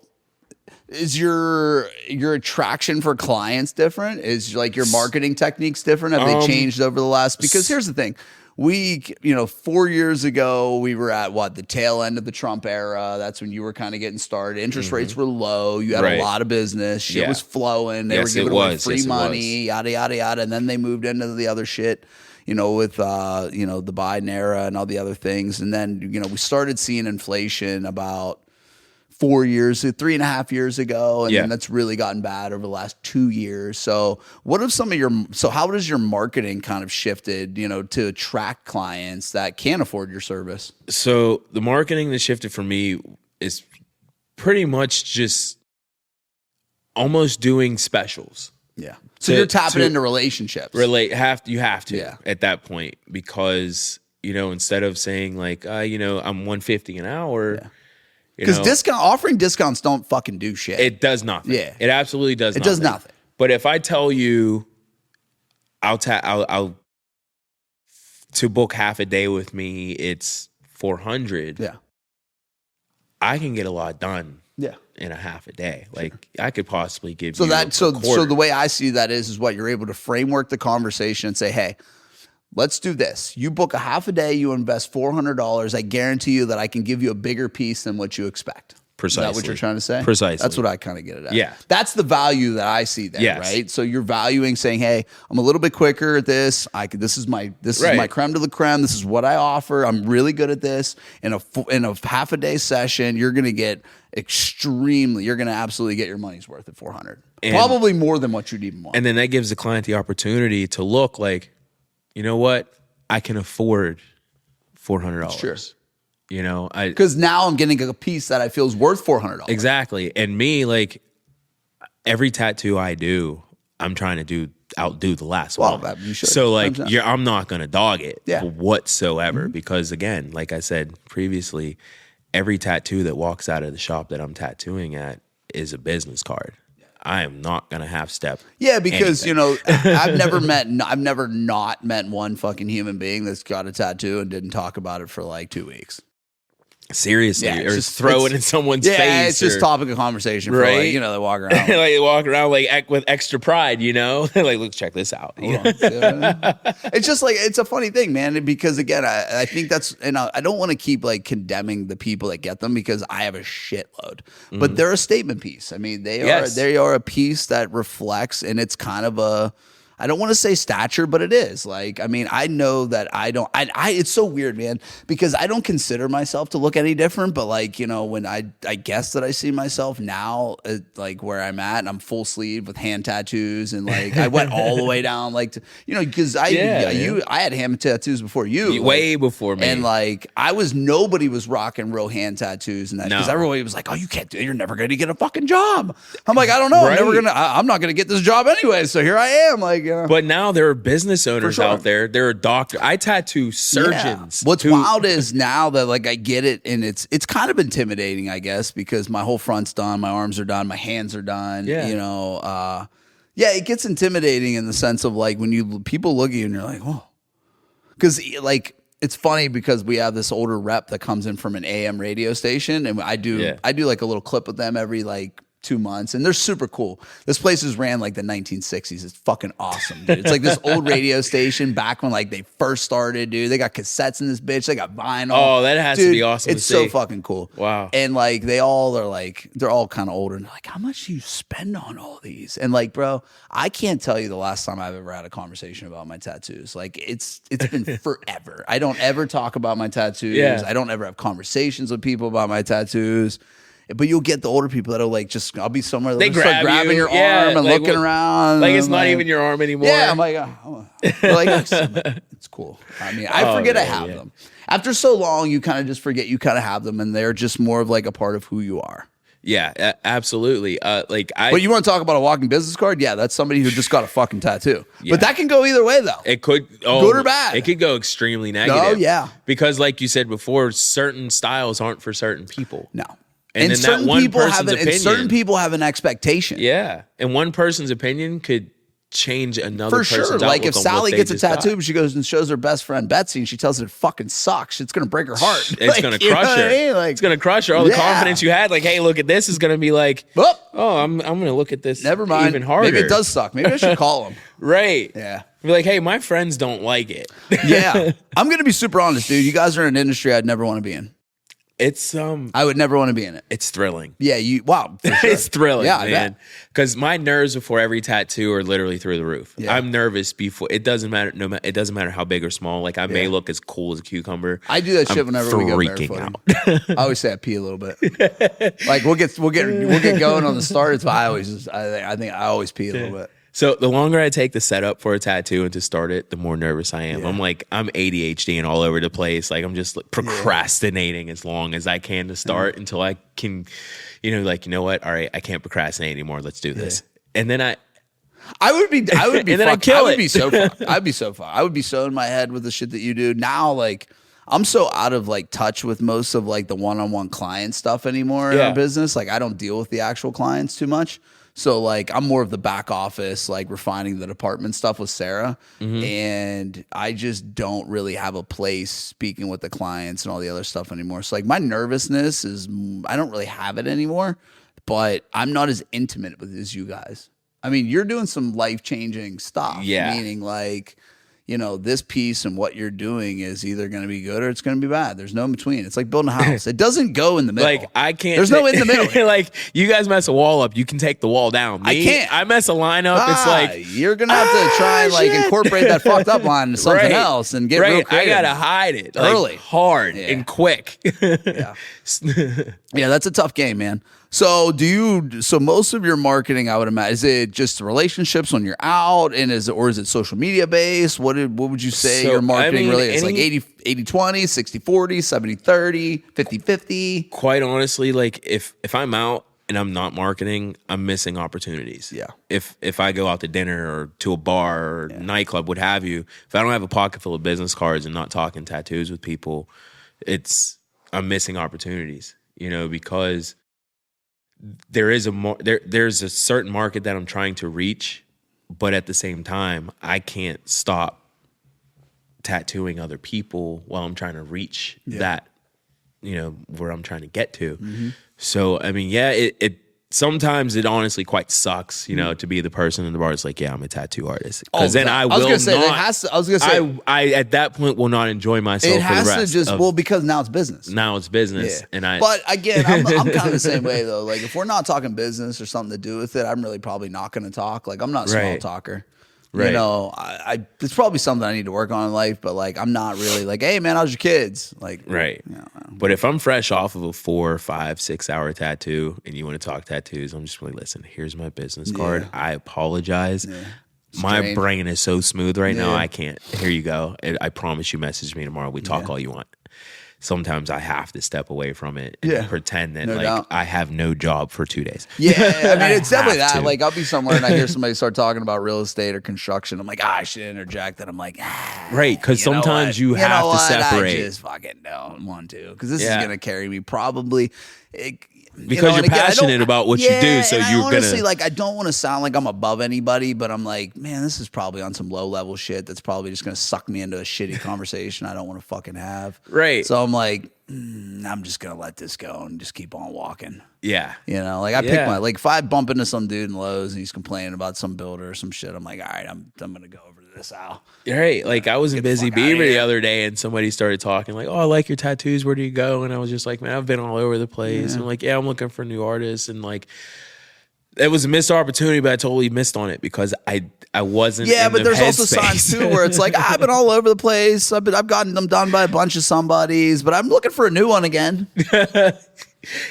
is your attraction for clients different? Is like your marketing techniques different? Have they changed over the last? Because here's the thing. 4 years ago, we were at the tail end of the Trump era. That's when you were kind of getting started. Interest rates were low. You had a lot of business. Shit was flowing. They were giving away free money, yada, yada, yada. And then they moved into the other shit, with, the Biden era and all the other things. And then, we started seeing inflation about 3.5 years ago, and then that's really gotten bad over the last 2 years. So how does your marketing kind of shifted, to attract clients that can't afford your service? So the marketing that shifted for me is pretty much just almost doing specials. Yeah. So you're tapping into relationships. You have to at that point, because, instead of saying like, I'm $150 an hour. Yeah. Because offering discounts don't fucking do shit. It does nothing. Yeah, it absolutely does. It does nothing. But if I tell you, I'll to book half a day with me, it's $400. Yeah, I can get a lot done. Yeah, in a half a day. Like I could possibly give so you that. a So quarter. the way I see that is what you're able to framework the conversation and say, hey, let's do this. You book a half a day, you invest $400. I guarantee you that I can give you a bigger piece than what you expect. Precisely. Is that what you're trying to say? Precisely. That's what I kind of get it at. Yeah. That's the value that I see there, Yes. right? So you're valuing saying, hey, I'm a little bit quicker at this. This is my creme de la creme. This is what I offer. I'm really good at this. In a half a day session, you're going to get you're going to absolutely get your money's worth at 400. Probably more than what you'd even want. And then that gives the client the opportunity to look like, you know what? I can afford $400. Sure. You know, because now I'm getting a piece that I feel is worth $400. Exactly. And me, like every tattoo I do, I'm trying to outdo the last one. You should. So like, I'm not going to dog it whatsoever because again, like I said previously, every tattoo that walks out of the shop that I'm tattooing at is a business card. I am not gonna half step. Yeah, because anything. I've never not met one fucking human being that's got a tattoo and didn't talk about it for like 2 weeks. Seriously, or just throw it in someo's face. Yeah, it's just topic of conversation, right? For like, they walk around like they walk around like with extra pride, like look, check this out. It's just like it's a funny thing, man. Because again, I think that's, and I don't want to keep like condemning the people that get them because I have a shitload, but they're a statement piece. I mean, they are a piece that reflects, and it's kind of I don't want to say stature, but it is. Like, I mean, I know that it's so weird, man, because I don't consider myself to look any different, but like, when I guess that I see myself now, like where I'm at, and I'm full sleeve with hand tattoos, and like, I went all the way down, like, because I had hand tattoos before you. Way before me. And like, nobody was rocking real hand tattoos and that, because everybody was like, oh, you can't do it. You're never going to get a fucking job. I'm like, I don't know. Right. I'm not going to get this job anyway. So here I am. Like, but now there are business owners out there. There are doctors. I tattoo surgeons. Yeah. What's wild is now that like I get it, and it's kind of intimidating, I guess, because my whole front's done, my arms are done, my hands are done. Yeah. It gets intimidating in the sense of like when people look at you and you're like, oh, because like it's funny because we have this older rep that comes in from an AM radio station, and I do like a little clip with them every like 2 months, and they're super cool. This place is ran like the 1960s. It's fucking awesome, dude. It's like this old radio station back when like they first started, dude. They got cassettes in this bitch. They got vinyl. Oh, that has to be awesome. It's so fucking cool. Wow. And like they're all kind of older, and they're like, how much do you spend on all these? And like, bro, I can't tell you the last time I've ever had a conversation about my tattoos. Like it's been forever. I don't ever talk about my tattoos. Yeah. I don't ever have conversations with people about my tattoos. But you'll get the older people that'll like I'll be somewhere, they start grabbing your arm and like, looking around. Like it's not even your arm anymore. Yeah, I'm like, it's cool. I mean, I forget I have them. After so long, you kind of just forget you kind of have them, and they're just more of like a part of who you are. Yeah, absolutely. But you want to talk about a walking business card? Yeah, that's somebody who just got a fucking tattoo. Yeah. But that can go either way, though. It could good or bad. It could go extremely negative. Oh yeah, because like you said before, certain styles aren't for certain people. No. And then certain certain people have an expectation. Yeah. And one person's opinion could change another person's outlook. Like if Sally gets a tattoo, she goes and shows her best friend Betsy, and she tells her it fucking sucks. It's gonna break her heart. It's gonna crush her. It's gonna crush her. All the confidence you had, like, hey, look at this, is gonna be like, oh, I'm gonna look at this. Never mind. Even harder. Maybe it does suck. Maybe I should call him. Right. Yeah. Be like, hey, my friends don't like it. Yeah. I'm gonna be super honest, dude. You guys are in an industry I'd never want to be in. It's I would never want to be in it. It's thrilling. Yeah, for sure. It's thrilling, man. Because my nerves before every tattoo are literally through the roof. Yeah. I'm nervous before. It doesn't matter. It doesn't matter how big or small. Like I may look as cool as a cucumbber. I do that shit whenever we go barefoot. I always say I pee a little bit. Like we'll get going on the start. But I think I always pee a little bit. So the longer I take the setup for a tattoo and to start it, the more nervous I am. Yeah. I'm ADHD and all over the place. Like I'm just like procrastinating as long as I can to start until I can, you know what? All right, I can't procrastinate anymore. Let's do this. And then I would be and then I kill it. I'd be so fucked. I'd be so fucked. I would be so in my head with the shit that you do. Now, like I'm so out of like touch with most of like the one-on-one client stuff anymore in our business. Like I don't deal with the actual clients too much. So like I'm more of the back office, like refining the department stuff with Sarah. And I just don't really have a place speaking with the clients and all the other stuff anymore. So like my nervousness I don't really have it anymore, but I'm not as intimate with as you guys. I mean, you're doing some life-changing stuff. Yeah. Meaning like, this piece and what you're doing is either going to be good or it's going to be bad. There's no in between. It's like building a house. It doesn't go in the middle. Like I can't. There's no in the middle. Like you guys mess a wall up, you can take the wall down. Me, I can't. I mess a line up. It's like you're gonna have to try and like incorporate that fucked up line into something else and get real creative. I gotta hide it early, hard, and quick. Yeah, that's a tough game, man. So so most of your marketing, I would imagine, is it just relationships when you're out, and is it social media based? What would you say your marketing really is? Like 80-20, 60-40, 70-30, 50-50? Quite honestly, like if I'm out and I'm not marketing, I'm missing opportunities. Yeah. If I go out to dinner or to a bar or nightclub, what have you, if I don't have a pocket full of business cards and not talking tattoos with people, I'm missing opportunities, because there's a certain market that I'm trying to reach, but at the same time, I can't stop tattooing other people while I'm trying to reach that, where I'm trying to get to. Mm-hmm. So, I mean, it sometimes it honestly quite sucks, to be the person in the bar that's like, yeah, I'm a tattoo artist. Because then I was gonna say, I at that point will not enjoy myself. It has for the rest to just because now it's business. Now it's business, But again, I'm kind of the same way though. Like if we're not talking business or something to do with it, I'm really probably not going to talk. Like I'm not a small talker. Right. It's probably something I need to work on in life, but like I'm not really like, hey man, how's your kids? Like, right. But if I'm fresh off of a 4, 5, 6 hour tattoo and you want to talk tattoos, I'm just like, listen, here's my business card. I apologize. Yeah. My brain is so smooth right now. I can't. Here you go. I promise you message me tomorrow. We talk all you want. Sometimes I have to step away from it and pretend that I have no job for 2 days. Yeah, I mean, it's definitely that. Like, I'll be somewhere and I hear somebody start talking about real estate or construction. I'm like, I should interject. And I'm like, right, because sometimes you have to separate. I just fucking don't want to, because this is going to carry me probably. Because you're passionate about what you do, so you're honestly, like, I don't want to sound like I'm above anybody, but I'm like, man, this is probably on some low level shit that's probably just gonna suck me into a shitty conversation I don't want to fucking have. Right. So I'm like, I'm just gonna let this go and just keep on walking. Yeah. Like I pick if I bump into some dude in Lowe's and he's complaining about some builder or some shit, I'm like, all right, I'm gonna go over to this Al. Right. Like I was in Busy Beaver the other day and somebody started talking like, oh, I like your tattoos. Where do you go? And I was just like, man, I've been all over the place. And I'm like, yeah, I'm looking for new artists. And like, it was a missed opportunity, but I totally missed on it because I wasn't. Yeah, but there's also signs too where it's like I've been all over the place. I've gotten them done by a bunch of somebodies, but I'm looking for a new one again.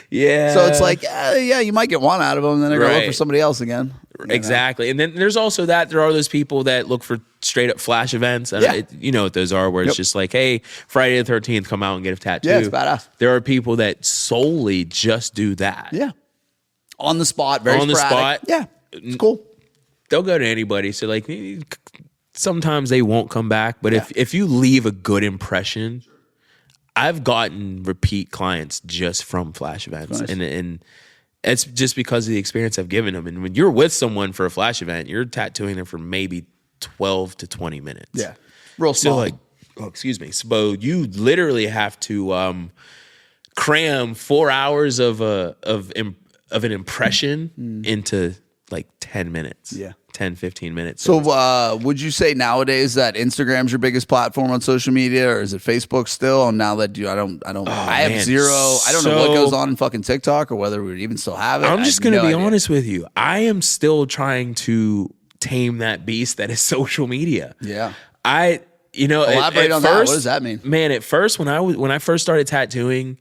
Yeah. So it's like, you might get one out of them, and then they're gonna look for somebody else again. Exactly. And then there's also that there are those people that look for straight up flash events. And you know what those are, where it's just like, hey, Friday the 13th, come out and get a tattoo. Yeah, it's badass. There are people that solely just do that. Yeah. On the spot, very on sporadic. The spot. Yeah. It's cool. They'll go to anybody. So like sometimes they won't come back. But if you leave a good impression, I've gotten repeat clients just from flash events. Nice. And it's just because of the experience I've given them. And when you're with someone for a flash event, you're tattooing them for maybe 12 to 20 minutes. Yeah. Real small. So like, excuse me. So you literally have to cram 4 hours of an impression into like 10 minutes. Yeah. 10, 15 minutes. So would you say nowadays that Instagram's your biggest platform on social media, or is it Facebook still? And now that I have zero, I don't know what goes on in fucking TikTok or whether we even still have it. I'm just going to be honest with you. I am still trying to tame that beast that is social media. Yeah. Elaborate on that. What does that mean? Man, at first when I first started tattooing,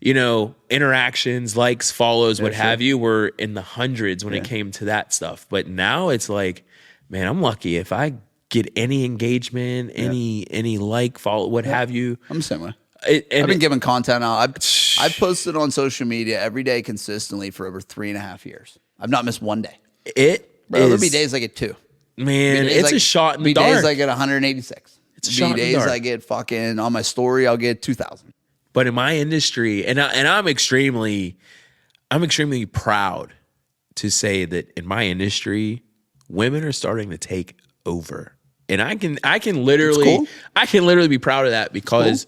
interactions, likes, follows, what have you, were in the hundreds when it came to that stuff. But now it's like, man, I'm lucky if I get any engagement, any like, follow, what have you. I'm the same way. I've been giving content out. I've posted on social media every day consistently for over 3.5 years. I've not missed one day. There'll be days I get 2. Man, it's a shot in the dark. Days I get 186. It's a shot in the dark. Days I get fucking, on my story, I'll get 2,000. But in my industry, and I'm extremely proud to say that in my industry, women are starting to take over, and I can literally be proud of that because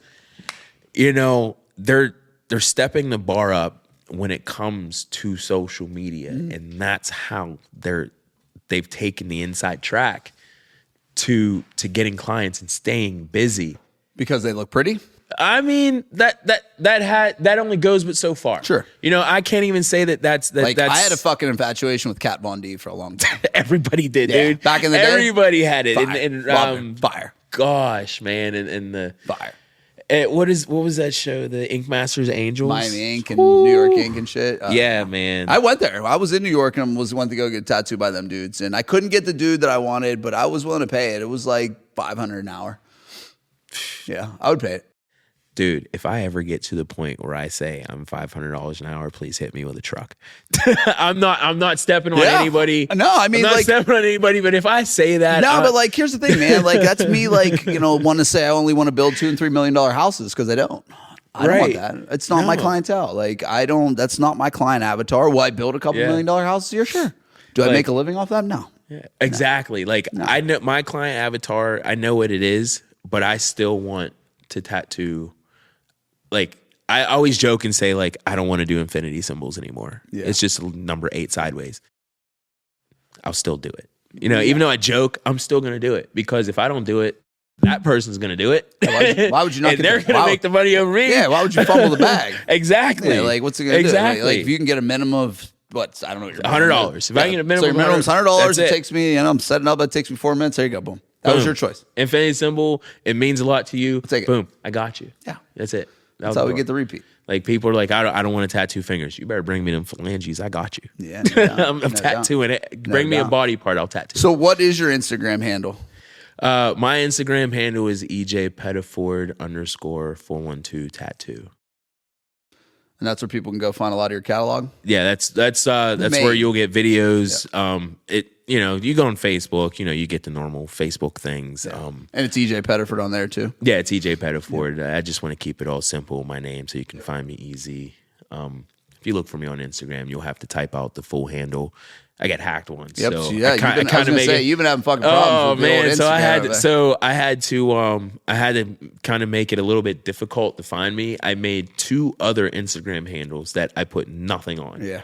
they're stepping the bar up when it comes to social media, and that's how they've taken the inside track to getting clients and staying busy. Because they look pretty? I mean, that only goes but so far. Sure. You know, I can't even say that's I had a fucking infatuation with Kat Von D for a long time. Everybody did, dude. Back in the day. Everybody had it. Fire. Fire. Gosh, man, and the Fire. What was that show? The Ink Masters Angels, Miami Ink and New York Ink and shit. Yeah, man. I went there. I was in New York and went to go get tattooed by them dudes, and I couldn't get the dude that I wanted, but I was willing to pay it. It was like $500 an hour. Yeah, I would pay it. Dude, if I ever get to the point where I say I'm $500 an hour, please hit me with a truck. I'm not stepping on anybody. No, I mean, I'm not stepping on anybody. But if I say that, but like, here's the thing, man. Like, that's me. Like, want to say I only want to build $2 and $3 million houses because I don't. I don't want that. It's not my clientele. Like, I don't. That's not my client avatar. Will I build a couple $1 million houses here? Sure. Do I make a living off that? No. Yeah, exactly. No. Like, I know my client avatar. I know what it is, but I still want to tattoo. Like, I always joke and say, like, I don't want to do infinity symbols anymore. Yeah. It's just number 8 sideways. I'll still do it. Even though I joke, I'm still going to do it. Because if I don't do it, that person's going to do it. Why would you not? And they're going to make the money over me. Yeah, why would you fumble the bag? Exactly. Yeah, like, what's it going to do? Exactly. Like, if you can get a minimum of, I don't know what your $100. If I can get a minimum so your minimum's $100, it takes me, I'm setting up, it takes me 4 minutes. There you go, boom. That was your choice. Infinity symbol, it means a lot to you. Take it. Boom, I got you. Yeah. That's it. That's how we get the repeat. Like, people are like, I don't want to tattoo fingers. You better bring me them phalanges. I got you. Yeah. No I'm tattooing it. Bring me a body part. I'll tattoo. So what is your Instagram handle? My Instagram handle is EJ Pettiford _412 tattoo. And that's where people can go find a lot of your catalog. Yeah, that's where you'll get videos. Yeah. You go on Facebook, you get the normal Facebook things. Yeah. And it's EJ Pettiford on there too. Yeah, it's EJ Pettiford. Yeah. I just want to keep it all simple, my name, so you can find me easy. If you look for me on Instagram, you'll have to type out the full handle. I got hacked once. Yep. So yeah, you've been having fucking problems. Oh man, so I had to kind of make it a little bit difficult to find me. I made 2 other Instagram handles that I put nothing on. Yeah.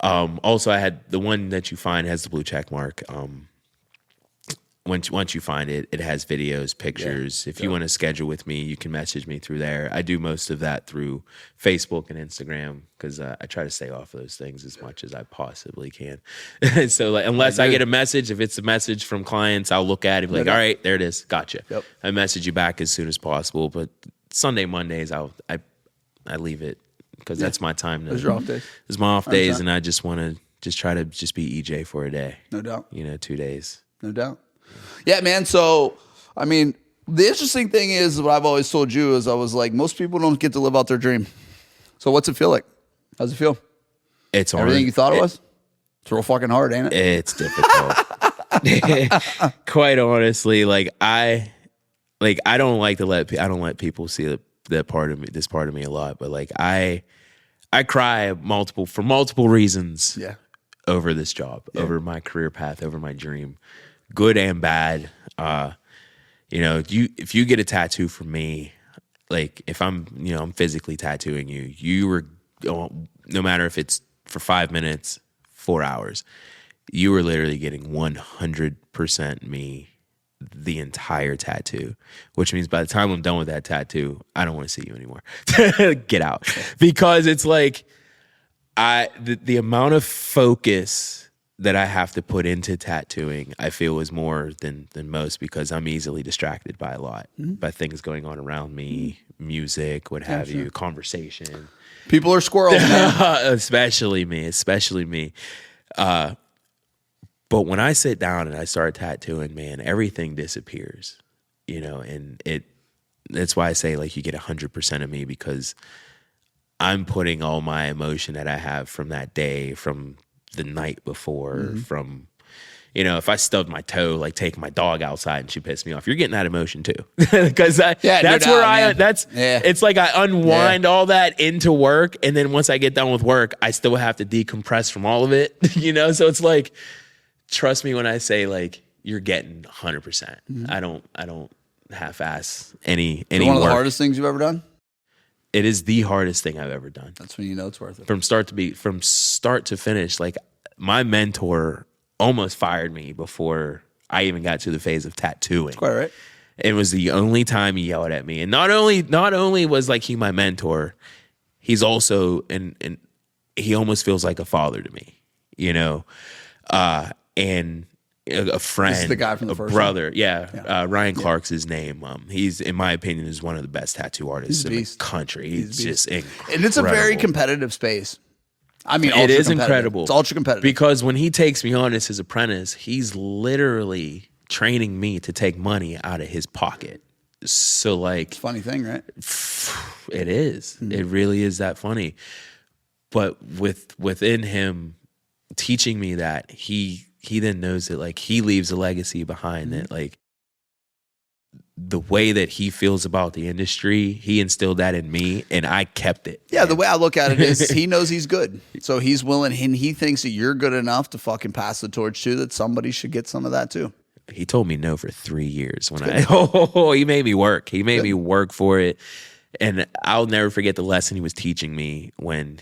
Also, I had the one that you find has the blue check mark. Once you find it, it has videos, pictures. Yeah. If you want to schedule with me, you can message me through there. I do most of that through Facebook and Instagram because I try to stay off those things as much as I possibly can. So unless I get a message, if it's a message from clients, I'll look at it and be like, all right, there it is. Gotcha. Yep. I message you back as soon as possible. But Sunday, Mondays, I leave it because that's my time. Those are off days. It's my off days, and I just want to try to just be EJ for a day. No doubt. 2 days. No doubt. Yeah, man. So, I mean, the interesting thing is what I've always told you is I was like, most people don't get to live out their dream. So what's it feel like? How's it feel? It's hard. Everything you thought it was? It's real fucking hard, ain't it? It's difficult. Quite honestly, I don't like to I don't let people see that part of me, this part of me a lot, but I cry for multiple reasons. Yeah. Over this job, over my career path, over my dream. Good and bad. If you get a tattoo from me, like if I'm physically tattooing you, you were, no matter if it's for 5 minutes, 4 hours, you were literally getting 100% me the entire tattoo, which means by the time I'm done with that tattoo, I don't want to see you anymore. Get out. Because it's like, the amount of focus that I have to put into tattooing, I feel is more than most because I'm easily distracted by a lot, by things going on around me, music, what have you, conversation. People are squirrels, man. especially me. But when I sit down and I start tattooing, man, everything disappears, and that's why I say you get 100% of me because I'm putting all my emotion that I have from that day, from the night before, from, if I stubbed my toe, taking my dog outside and she pissed me off, you're getting that emotion too. Because it's like I unwind all that into work. And then once I get done with work, I still have to decompress from all of it, So it's like, trust me when I say you're getting 100%. I don't half-ass any one work. Of the hardest things you've ever done? It is the hardest thing I've ever done. That's when you know it's worth it. From start to finish. My mentor almost fired me before I even got to the phase of tattooing. Quite right. It was the only time he yelled at me. And not only was like he my mentor, he's also and he almost feels like a father to me, you know. And a friend, This is the guy from the first brother, Ryan Clark's his name. He's, in my opinion, is one of the best tattoo artists in the country. He's just incredible. And it's a very competitive space. I mean, it is incredible. It's ultra competitive. Because when he takes me on as his apprentice, he's literally training me to take money out of his pocket. So like, it's a funny thing, right? It is. Mm-hmm. It really is that funny. But within him teaching me that, he then knows that like he leaves a legacy behind that like the way that he feels about the industry, he instilled that in me and I kept it. Yeah, the way I look at it is he knows he's good. So he's willing, and he thinks that you're good enough to fucking pass the torch to, that somebody should get some of that too. He told me no for 3 years when he made me work. He made me work for it. And I'll never forget the lesson he was teaching me when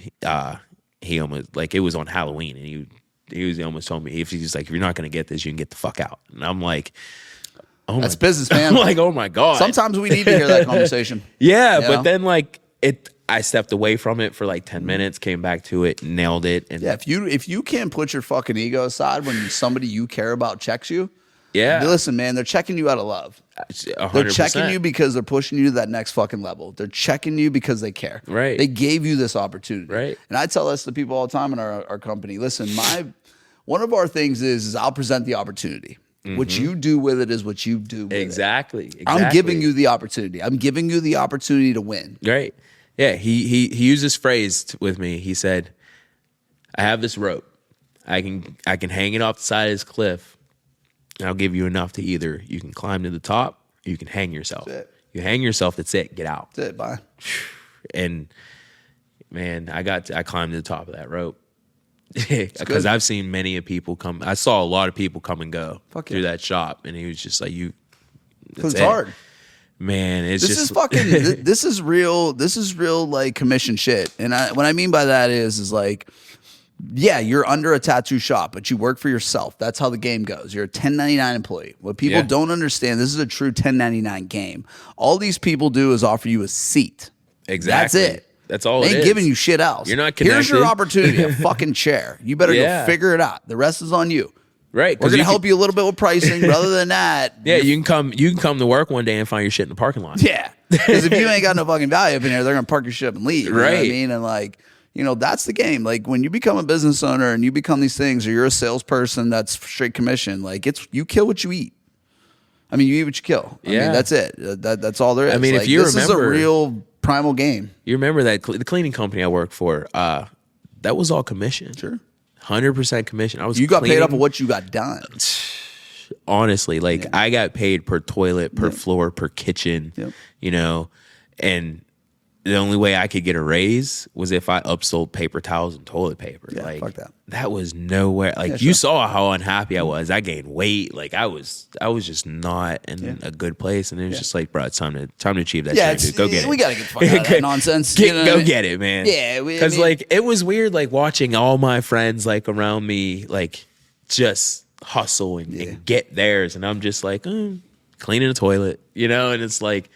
he almost, like, it was on Halloween, and he almost told me, if you're not going to get this, you can get the fuck out. And I'm like, oh, that's business, man. I'm like, oh my God. Sometimes we need to hear that conversation. Yeah, but then like I stepped away from it for like 10 minutes, came back to it, nailed it. And yeah, if you can't put your fucking ego aside when somebody you care about checks you, listen, man, they're checking you out of love. 100%. They're checking you because they're pushing you to that next fucking level. They're checking you because they care. Right. They gave you this opportunity. Right. And I tell this to people all the time in our company. Listen, one of our things is I'll present the opportunity. Mm-hmm. What you do with it is what you do with it. Exactly. I'm giving you the opportunity. I'm giving you the opportunity to win. Right. Yeah. He used this phrase with me. He said, I have this rope. I can hang it off the side of this cliff, and I'll give you enough to either you can climb to the top or you can hang yourself. That's it. You hang yourself, that's it. Get out. That's it. Bye. And man, I climbed to the top of that rope. Because I've seen many people come. I saw a lot of people come and go through that shop, and he was just like, it's hard, man. This is real. This is real, like, commission shit. And what I mean by that is like, yeah, you're under a tattoo shop, but you work for yourself. That's how the game goes. You're a 1099 employee. What people don't understand, this is a true 1099 game. All these people do is offer you a seat. Exactly. That's it. That's all. They ain't giving you shit else. You're not connected. Here's your opportunity, a fucking chair. You better go figure it out. The rest is on you. Right. We're gonna help you a little bit with pricing. But other than that, you can come to work one day and find your shit in the parking lot. Yeah. Because if you ain't got no fucking value up in here, they're gonna park your shit up and leave. You know what I Right. mean? And like, that's the game. Like, when you become a business owner and you become these things, or you're a salesperson that's straight commission, like, you kill what you eat. I mean, you eat what you kill. I mean, that's it. That's all there is. I mean, like, if you this remember, is a real primal game. You remember that the cleaning company I worked for? That was all commission. Sure. 100% commission. You got paid off of what you got done. Honestly, like, I got paid per toilet, per floor, per kitchen. Yep. And the only way I could get a raise was if I upsold paper towels and toilet paper. Yeah, like, fuck that. That was nowhere. Like, you saw how unhappy I was. I gained weight. Like, I was just not in a good place. And it was just like, bro, it's time to achieve that. Yeah, dude. Go get it. We gotta get the fuck out of that nonsense. Go get it, man. Yeah, because like, it was weird, like, watching all my friends like around me, like, just hustle and get theirs, and I'm just like, cleaning a toilet, and it's like,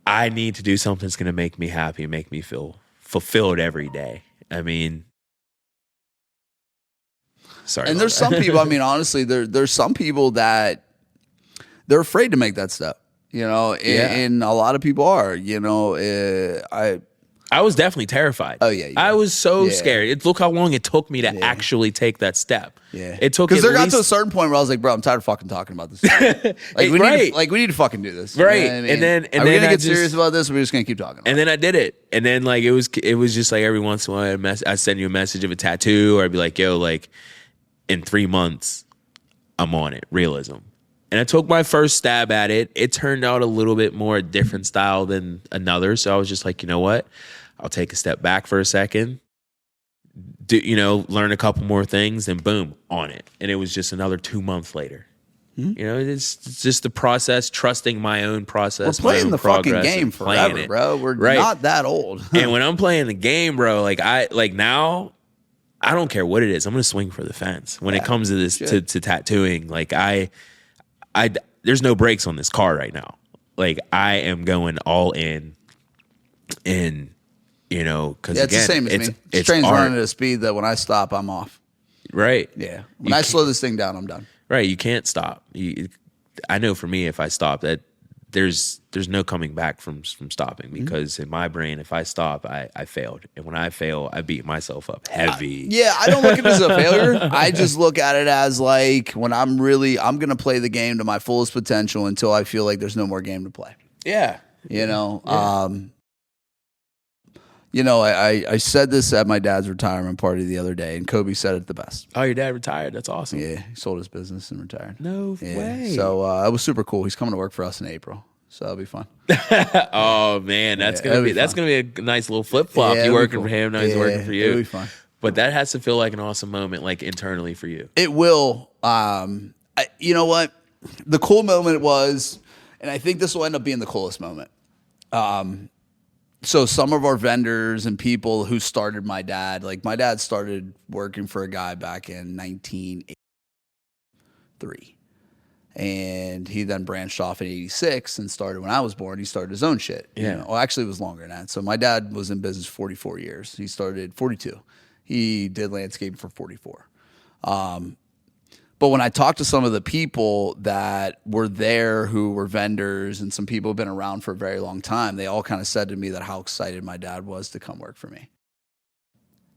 I need to do something that's going to make me happy, make me feel fulfilled every day. I mean, sorry. And there's some people, I mean, honestly, there's some people that they're afraid to make that step, and a lot of people are, I was definitely terrified. Oh, yeah. I was so scared. Look how long it took me to actually take that step. Yeah. It took, because there got to a certain point where I was like, bro, I'm tired of fucking talking about this. We need to fucking do this. Right. You know what I mean? And then are we gonna get serious about this, or we're just gonna keep talking about and then I did it. And then, like, it was just like, every once in a while I send you a message of a tattoo, or I'd be like, yo, like, in 3 months, I'm on it. Realism. And I took my first stab at it. It turned out a little bit more different style than another. So I was just like, you know what? I'll take a step back for a second, learn a couple more things, and boom, on it. And it was just another 2 months later. It's just the process, trusting my own process. We're playing the fucking game forever, bro. We're not that old. And when I'm playing the game, bro, now I don't care what it is. I'm going to swing for the fence when it comes to this, to tattooing. Like there's no brakes on this car right now. Like I am going all in, and because it's the same as me. This train's running at a speed that when I stop, I'm off. Right. Yeah. When I slow this thing down, I'm done. Right. You can't stop. I know for me, if I stop, that there's no coming back from stopping, because in my brain, if I stop, I failed. And when I fail, I beat myself up heavy. I don't look at it as a failure. I just look at it as like when I'm going to play the game to my fullest potential until I feel like there's no more game to play. Yeah. I said this at my dad's retirement party the other day, and Kobe said it the best. Oh, your dad retired? That's awesome. Yeah, he sold his business and retired. No way. So it was super cool. He's coming to work for us in April, so that'll be fun. Oh man, that's gonna be a nice little flip flop. You working for him, now he's working for you. It'll be fun. But that has to feel like an awesome moment, like internally for you. It will. You know what? The cool moment was, and I think this will end up being the coolest moment. So some of our vendors and people who started my dad, like my dad started working for a guy back in 1983. And he then branched off in 86 and started when I was born. He started his own shit. Yeah. Well, actually, it was longer than that. So my dad was in business 44 years. He started 42. He did landscaping for 44. But when I talked to some of the people that were there who were vendors and some people who have been around for a very long time, they all kind of said to me that how excited my dad was to come work for me.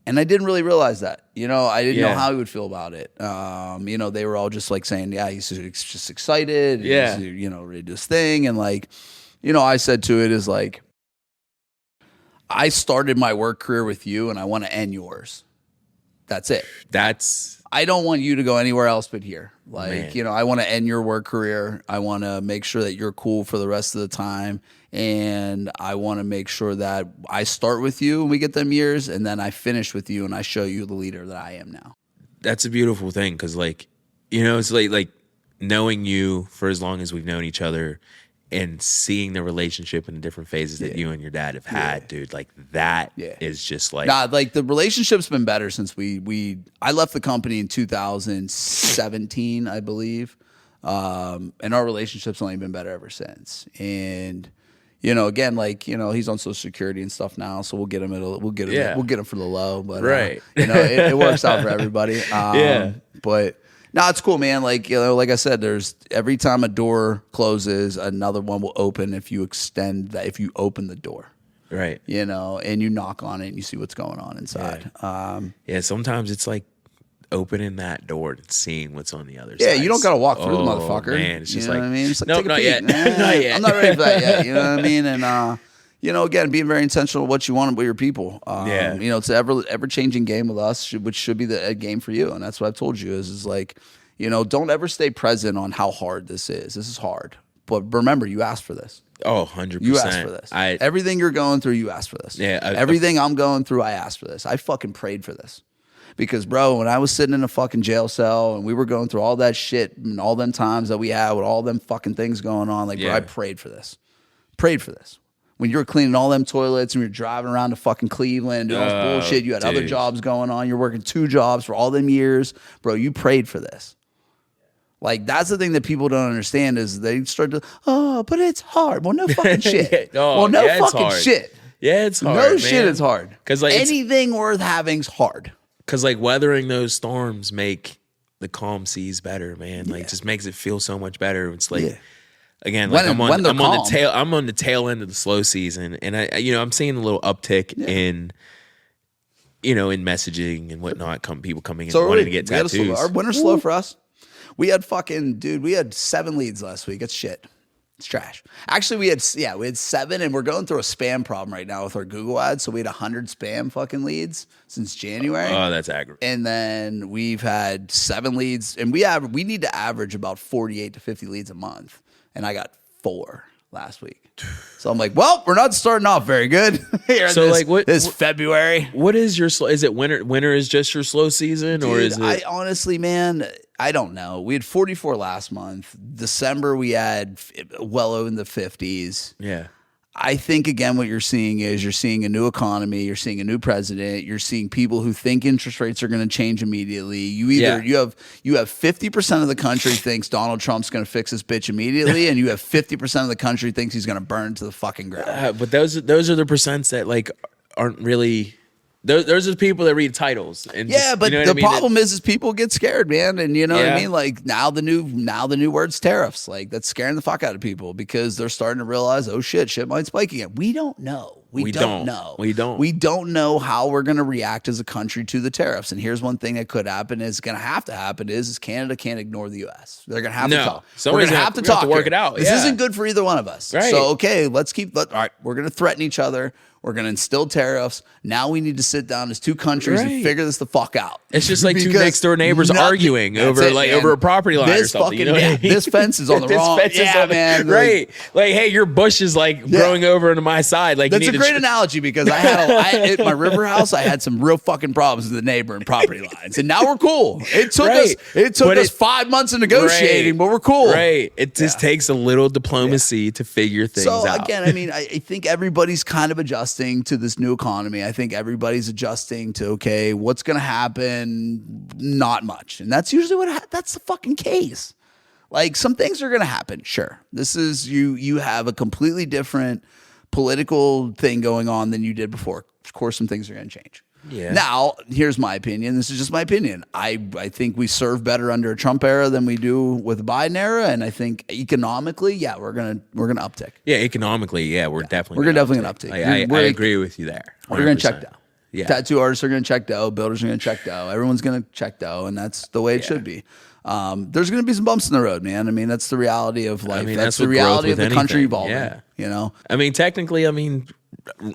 And I didn't really realize that. I didn't know how he would feel about it. They were all just like saying, yeah, he's just excited. Yeah. He's, ready to do this thing. And like, I said to it is like, I started my work career with you and I want to end yours. That's it. I don't want you to go anywhere else but here. Like, I want to end your work career. I want to make sure that you're cool for the rest of the time. And I want to make sure that I start with you and we get them years, and then I finish with you and I show you the leader that I am now. That's a beautiful thing, because it's like knowing you for as long as we've known each other and seeing the relationship in the different phases that you and your dad have had, dude, like that is just like... Nah, like the relationship's been better since I left the company in 2017, I believe. And our relationship's only been better ever since. And, again, like, he's on Social Security and stuff now, so we'll get him we'll get him for the low, but right. It works out for everybody. But no, it's cool, man. Like, like I said, there's every time a door closes, another one will open if you open the door. Right. And you knock on it and you see what's going on inside. Sometimes it's like opening that door and seeing what's on the other side. Yeah, you don't got to walk through the motherfucker. Man, it's just what I mean? It's like, nope, take a not peek. yet. Not yet. I'm not ready for that yet. You know what I mean? And, again, being very intentional with what you want with your people. It's an ever-changing game with us, which should be the game for you. And that's what I've told you is like, don't ever stay present on how hard this is. This is hard. But remember, you asked for this. Oh, 100%. You asked for this. Everything you're going through, you asked for this. Yeah. Everything I'm going through, I asked for this. I fucking prayed for this. Because, bro, when I was sitting in a fucking jail cell and we were going through all that shit and all them times that we had with all them fucking things going on, like, bro, I prayed for this. Prayed for this. When you were cleaning all them toilets and you're driving around to fucking Cleveland doing all this bullshit, you had other jobs going on, you're working 2 jobs for all them years, bro, you prayed for this. Like, that's the thing that people don't understand is they start to, but it's hard. Well, no fucking shit. Fucking shit. Yeah, it's hard. No shit, it's hard. Because like anything worth having's hard. Because like weathering those storms make the calm seas better, man. Like just makes it feel so much better. It's like again, like I'm on the tail end of the slow season, and I'm seeing a little uptick in in messaging and whatnot. People coming in wanting to get tattoos. Our winter's slow for us. We had 7 leads last week. It's shit. It's trash. Actually, we had 7, and we're going through a spam problem right now with our Google ads. So we had 100 spam fucking leads since January. Oh, that's aggravating. And then we've had 7 leads, and we need to average about 48 to 50 leads a month. And I got 4 last week. So I'm like, well, we're not starting off very good here. So this February. What is your slow? Is it winter? Winter is just your slow season, or is it? I honestly, man, I don't know. We had 44 last month. December we had well over in the 50s. Yeah. I think again, what you're seeing is you're seeing a new economy, you're seeing a new president, you're seeing people who think interest rates are going to change immediately. You have 50% of the country thinks Donald Trump's going to fix this bitch immediately, and you have 50% of the country thinks he's going to burn to the fucking ground. But those are the percents that like aren't really. Those are the people that read titles. And but the problem is people get scared, man. And you know what I mean? Like now the new word's tariffs. Like that's scaring the fuck out of people because they're starting to realize, oh shit might spike again. We don't know. We don't know. We don't know how we're going to react as a country to the tariffs. And here's one thing that could happen is going to happen is Canada can't ignore the U.S. They're going to have to talk. We're going to have to talk. Work it out. This isn't good for either one of us. Right. So okay, all right, we're going to threaten each other. We're going to instill tariffs. Now we need to sit down as two countries and figure this the fuck out. It's just like two next door neighbors arguing over a property line or something. This fence is on the wrong. Man. Right. Like, hey, your bush is like growing over into my side. Like that's a great analogy because at my river house, I had some real fucking problems with the neighbor and property lines, and now we're cool. It took us 5 months of negotiating, but we're cool. Right. It just takes a little diplomacy to figure things out. So again, I mean, I think everybody's kind of adjusting to this new economy. I think everybody's adjusting to, okay, what's going to happen? Not much. And that's usually that's the fucking case. Like some things are going to happen. Sure. This is you have a completely different political thing going on than you did before. Of course, some things are going to change. Yeah. Now, here's my opinion. This is just my opinion. I think we serve better under a Trump era than we do with a Biden era, and I think economically, we're gonna uptick. Yeah, economically, we're definitely gonna uptick. I agree with you there. 100%. We're gonna check dough. Yeah. Tattoo artists are gonna check dough. Builders are gonna check dough. Everyone's gonna check dough, and that's the way it should be. There's going to be some bumps in the road, man. I mean, that's the reality of life. That's the reality of the country evolving. Yeah. You know? I mean, technically,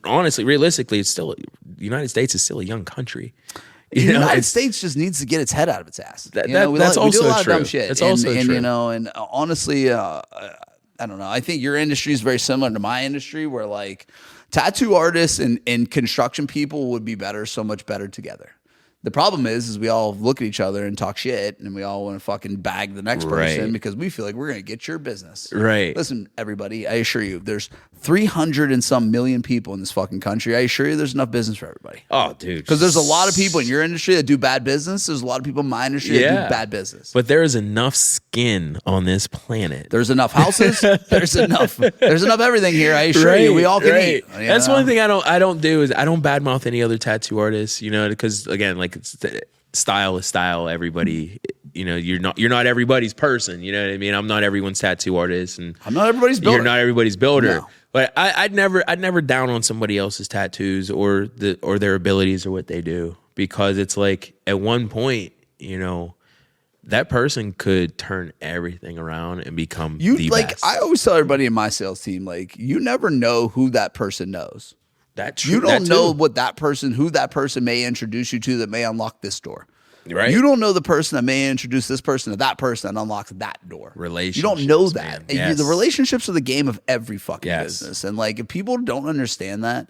honestly, realistically, it's still, the United States is still a young country. The United States just needs to get its head out of its ass. That's also true. We do a lot of dumb shit. That's also true. And honestly, I don't know. I think your industry is very similar to my industry where like tattoo artists and construction people would be so much better together. The problem is we all look at each other and talk shit, and we all want to fucking bag the next person because we feel like we're going to get your business. Right. Listen, everybody, I assure you, there's 300 and some million people in this fucking country. I assure you there's enough business for everybody. Oh, dude. Because there's a lot of people in your industry that do bad business. There's a lot of people in my industry that do bad business. But there is enough skin on this planet. There's enough houses. there's enough everything here. I assure you, we all can eat. That's one thing I don't do is I don't badmouth any other tattoo artists, because again, like style is style. Everybody, you're not everybody's person. You know what I mean? I'm not everyone's tattoo artist, and I'm not everybody's builder. You're not everybody's builder. No. But I'd never down on somebody else's tattoos or their abilities or what they do, because it's like at one point, that person could turn everything around and become the best. I always tell everybody in my sales team, like, you never know who that person knows. That's true. You don't know who that person may introduce you to that may unlock this door. Right. You don't know the person that may introduce this person to that person that unlocks that door. Relationships. You don't know that. Yes. The relationships are the game of every fucking business. And like, if people don't understand that,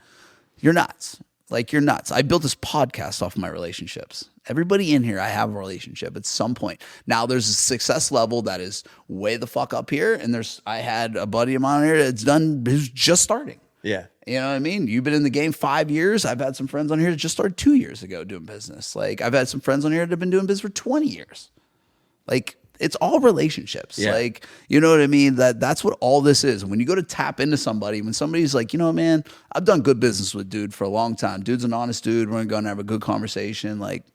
you're nuts. Like, you're nuts. I built this podcast off of my relationships. Everybody in here, I have a relationship at some point. Now, there's a success level that is way the fuck up here. And I had a buddy of mine here who's just starting. Yeah. You know what I mean? You've been in the game 5 years. I've had some friends on here that just started 2 years ago doing business. Like, I've had some friends on here that have been doing business for 20 years. Like, it's all relationships. Yeah. Like, you know what I mean? That's what all this is. When you go to tap into somebody, when somebody's like, man, I've done good business with dude for a long time. Dude's an honest dude. We're going to go and have a good conversation. Like,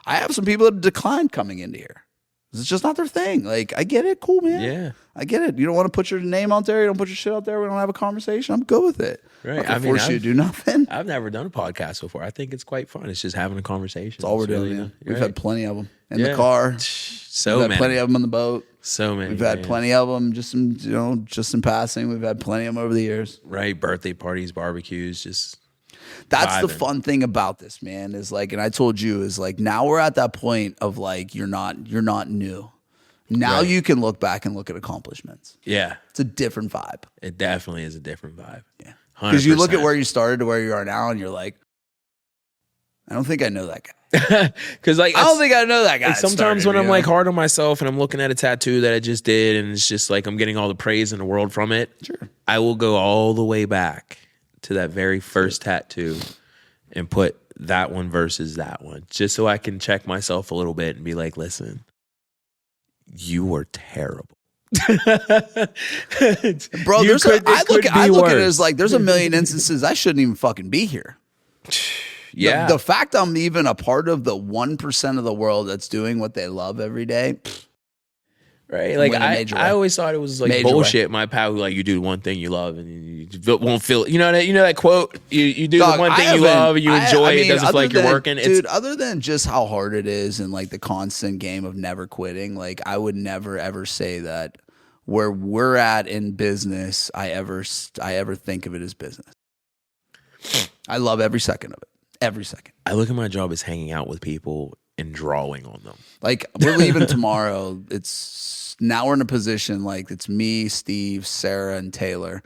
I have some people that declined coming into here. It's just not their thing. Like, I get it. Cool, man. Yeah. I get it. You don't want to put your name out there. You don't put your shit out there. We don't have a conversation. I'm good with it. Right. I force you to do nothing. I've never done a podcast before. I think it's quite fun. It's just having a conversation. That's all we're doing, man. We've had plenty of them in the car. So We've many. had plenty of them on the boat. So many. We've had plenty of them just in passing. We've had plenty of them over the years. Right. Birthday parties, barbecues, just. That's vibing. the fun thing about this, man, is like, and I told you, is like, now we're at that point of like, you're not new. Now you can look back and look at accomplishments. Yeah. It's a different vibe. It definitely is a different vibe. Yeah. 100%. Because you look at where you started to where you are now and you're like, I don't think I know that guy. Because like I don't think I know that guy. like sometimes when I'm like hard on myself and I'm looking at a tattoo that I just did and it's just like I'm getting all the praise in the world from it, sure, I will go all the way back to that very first tattoo and put that one versus that one, just so I can check myself a little bit and be like, listen, you were terrible. bro. I look at it as like there's a million instances I shouldn't even fucking be here. Yeah. The fact I'm even a part of the 1% of the world that's doing what they love every day. Right. Like I always thought it was like bullshit. My pal, like you do one thing you love and you won't feel, you know that quote, you do the one thing you love and you enjoy it. It doesn't feel like you're working. Dude, other than just how hard it is and like the constant game of never quitting, like I would never ever say that where we're at in business, I ever think of it as business. I love every second of it. Every second. I look at my job as hanging out with people and drawing on them. Like we're leaving tomorrow. Now we're in a position like it's me, Steve, Sarah, and Taylor.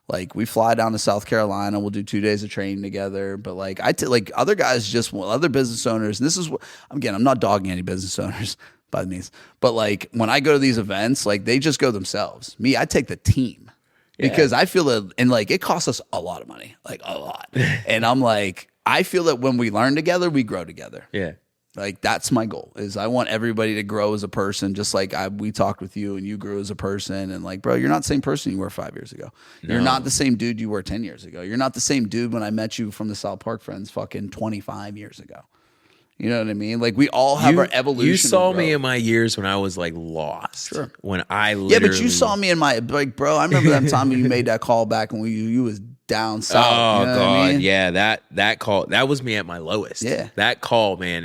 Like we fly down to South Carolina. We'll do 2 days of training together. But like like other guys, other business owners. And this is what again. I'm not dogging any business owners by the means. But like when I go to these events, like they just go themselves. Me, I take the team because I feel that, and like it costs us a lot of money, like a lot. And I'm like, I feel that when we learn together, we grow together. Yeah. Like that's my goal is I want everybody to grow as a person, just like we talked with you and you grew as a person. And like, bro, you're not the same person you were 5 years ago. No. You're not the same dude you were 10 years ago. You're not the same dude when I met you from the South Park Friends fucking 25 years ago. You know what I mean? Like we all have our evolution. You saw me in my years when I was like lost. Sure. When I literally... Yeah, but you saw me in my, like, bro, I remember that time when you made that call back when you was down south. Oh, you know God. I mean? Yeah, that call, that was me at my lowest. Yeah. That call, man,